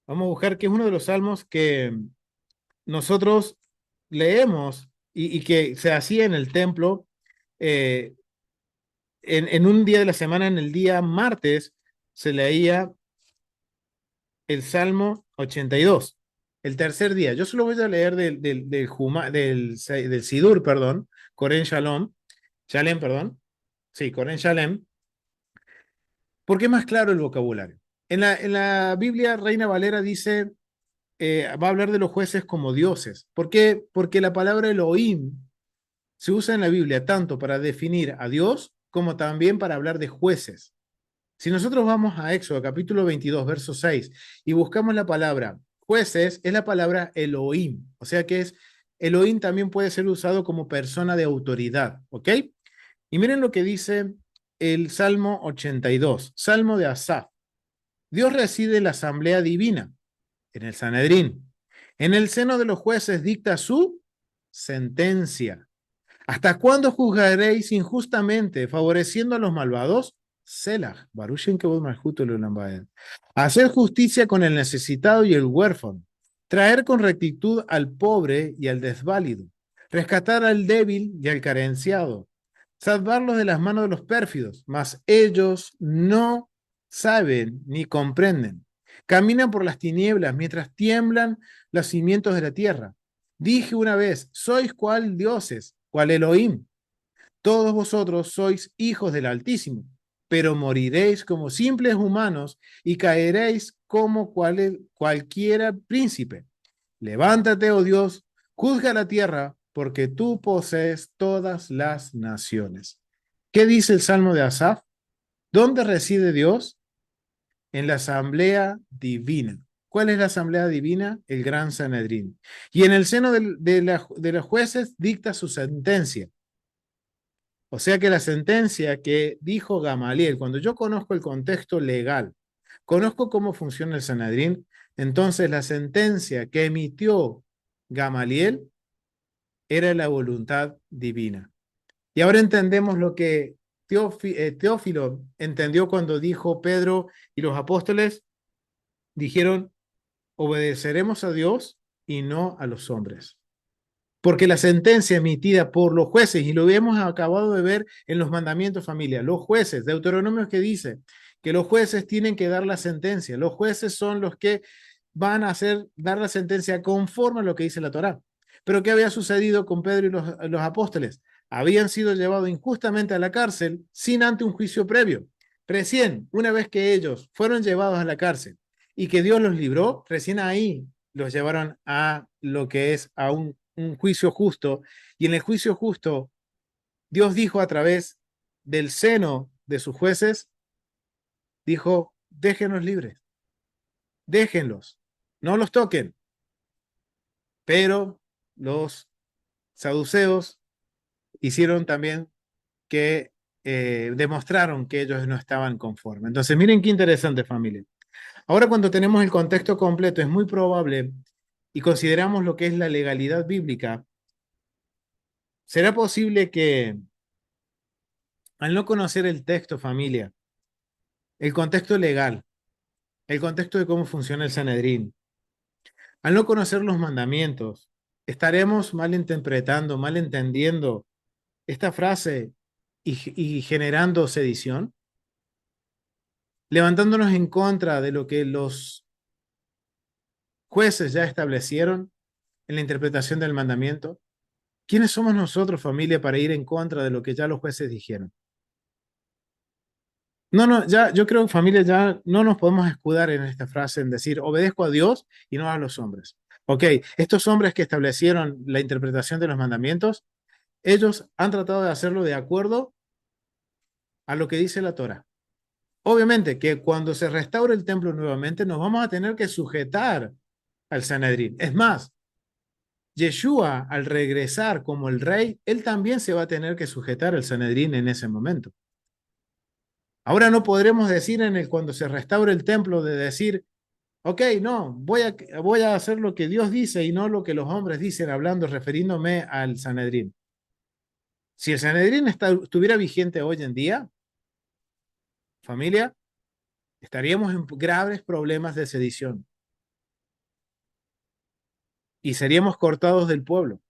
Speaker 1: Vamos a buscar que es uno de los salmos que nosotros leemos y que se hacía en el templo en un día de la semana, en el día martes, se leía el Salmo 82, el tercer día. Yo solo voy a leer del Sidur, perdón, Corén Shalom, Shalem, perdón, sí, Corén Shalem, porque es más claro el vocabulario. En la Biblia, Reina Valera dice, va a hablar de los jueces como dioses. ¿Por qué? Porque la palabra Elohim se usa en la Biblia tanto para definir a Dios como también para hablar de jueces. Si nosotros vamos a Éxodo capítulo 22, verso 6, y buscamos la palabra jueces, es la palabra Elohim. O sea que Elohim también puede ser usado como persona de autoridad, ¿ok? Y miren lo que dice el Salmo 82, Salmo de Asaf. Dios reside en la asamblea divina, en el Sanedrín. En el seno de los jueces dicta su sentencia. ¿Hasta cuándo juzgaréis injustamente, favoreciendo a los malvados? Selah, Baruch Kevod Malhut Olam Vaed. Hacer justicia con el necesitado y el huérfano. Traer con rectitud al pobre y al desválido. Rescatar al débil y al carenciado. Salvarlos de las manos de los pérfidos, mas ellos no saben ni comprenden. Caminan por las tinieblas mientras tiemblan los cimientos de la tierra. Dije una vez, sois cual dioses, cual Elohim. Todos vosotros sois hijos del Altísimo, pero moriréis como simples humanos y caeréis como cualquiera príncipe. levántate, oh Dios, juzga la tierra, porque tú posees todas las naciones. ¿Qué dice el Salmo de Asaf? ¿Dónde reside Dios? En la asamblea divina. ¿Cuál es la asamblea divina? El gran Sanedrín. Y en el seno de los jueces dicta su sentencia. O sea que la sentencia que dijo Gamaliel, cuando yo conozco el contexto legal, conozco cómo funciona el Sanedrín, entonces la sentencia que emitió Gamaliel era la voluntad divina. Y ahora entendemos lo que Teófilo entendió cuando dijo Pedro y los apóstoles dijeron, obedeceremos a Dios y no a los hombres. Porque la sentencia emitida por los jueces, y lo hemos acabado de ver en los mandamientos familia, los jueces, Deuteronomio que dice que los jueces tienen que dar la sentencia, los jueces son los que van a dar la sentencia conforme a lo que dice la Torá. Pero ¿qué había sucedido con Pedro y los apóstoles? Habían sido llevados injustamente a la cárcel sin ante un juicio previo. Recién, una vez que ellos fueron llevados a la cárcel y que Dios los libró, recién ahí los llevaron a lo que es a un juicio justo. Y en el juicio justo, Dios dijo a través del seno de sus jueces, dijo, déjenlos libres, déjenlos, no los toquen. Pero los saduceos hicieron también que demostraron que ellos no estaban conformes. Entonces, miren qué interesante, familia. Ahora, cuando tenemos el contexto completo, es muy probable y consideramos lo que es la legalidad bíblica, ¿será posible que al no conocer el texto, familia, el contexto legal, el contexto de cómo funciona el Sanedrín, al no conocer los mandamientos, estaremos malinterpretando, malentendiendo esta frase y generando sedición, levantándonos en contra de lo que los jueces ya establecieron en la interpretación del mandamiento? ¿Quiénes somos nosotros, familia, para ir en contra de lo que ya los jueces dijeron? No, ya, yo creo, familia, ya no nos podemos escudar en esta frase en decir, obedezco a Dios y no a los hombres. Ok, estos hombres que establecieron la interpretación de los mandamientos, ellos han tratado de hacerlo de acuerdo a lo que dice la Torá. Obviamente que cuando se restaure el templo nuevamente, nos vamos a tener que sujetar al Sanedrín. Es más, Yeshua, al regresar como el rey, él también se va a tener que sujetar al Sanedrín en ese momento. Ahora no podremos decir cuando se restaure el templo de decir, ok, no, voy a hacer lo que Dios dice y no lo que los hombres dicen, hablando, refiriéndome al Sanedrín. Si el Sanedrín estuviera vigente hoy en día, familia, estaríamos en graves problemas de sedición y seríamos cortados del pueblo,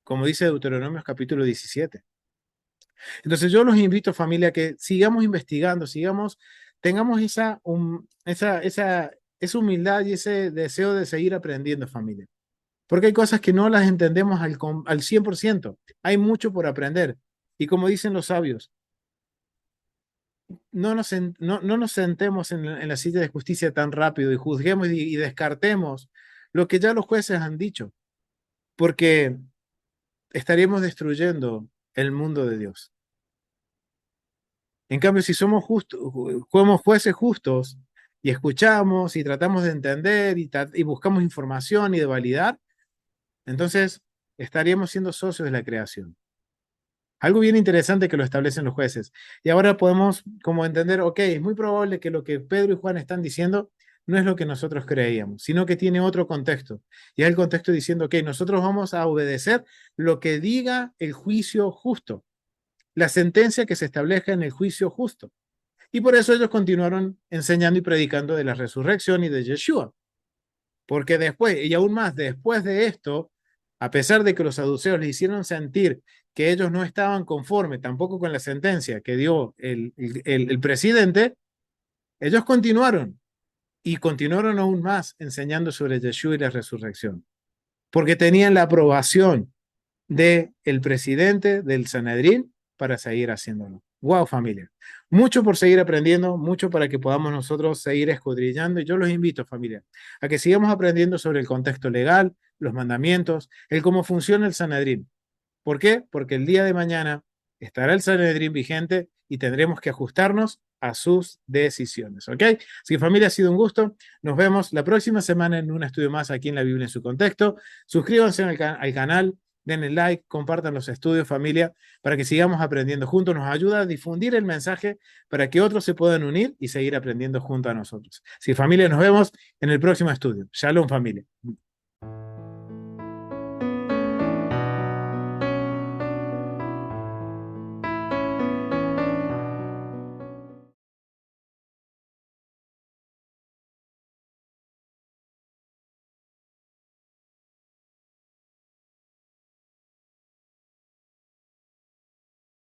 Speaker 1: como dice Deuteronomio capítulo 17. Entonces yo los invito, familia, que sigamos investigando, tengamos esa humildad y ese deseo de seguir aprendiendo, familia. Porque hay cosas que no las entendemos al 100%. Hay mucho por aprender. Y como dicen los sabios, no nos sentemos en la silla de justicia tan rápido y juzguemos y descartemos lo que ya los jueces han dicho, porque estaríamos destruyendo el mundo de Dios. En cambio, si somos jueces justos y escuchamos y tratamos de entender y buscamos información y de validar, entonces estaríamos siendo socios de la creación. Algo bien interesante que lo establecen los jueces. Y ahora podemos como entender, ok, es muy probable que lo que Pedro y Juan están diciendo no es lo que nosotros creíamos, sino que tiene otro contexto. Y es el contexto diciendo, ok, nosotros vamos a obedecer lo que diga el juicio justo, la sentencia que se establezca en el juicio justo. Y por eso ellos continuaron enseñando y predicando de la resurrección y de Yeshua. Porque después, y aún más, después de esto, a pesar de que los saduceos les hicieron sentir que ellos no estaban conformes tampoco con la sentencia que dio el presidente, ellos continuaron y continuaron aún más enseñando sobre Yeshua y la resurrección, porque tenían la aprobación del presidente del Sanedrín para seguir haciéndolo. Wow, familia. Mucho por seguir aprendiendo, mucho para que podamos nosotros seguir escudriñando. Y yo los invito, familia, a que sigamos aprendiendo sobre el contexto legal, los mandamientos, el cómo funciona el Sanedrín. ¿Por qué? Porque el día de mañana estará el Sanedrín vigente y tendremos que ajustarnos a sus decisiones, ¿ok? Así que familia, ha sido un gusto. Nos vemos la próxima semana en un estudio más aquí en la Biblia en su contexto. Suscríbanse al canal, denle like, compartan los estudios, familia, para que sigamos aprendiendo juntos. Nos ayuda a difundir el mensaje para que otros se puedan unir y seguir aprendiendo junto a nosotros. Así que familia, nos vemos en el próximo estudio. Shalom, familia.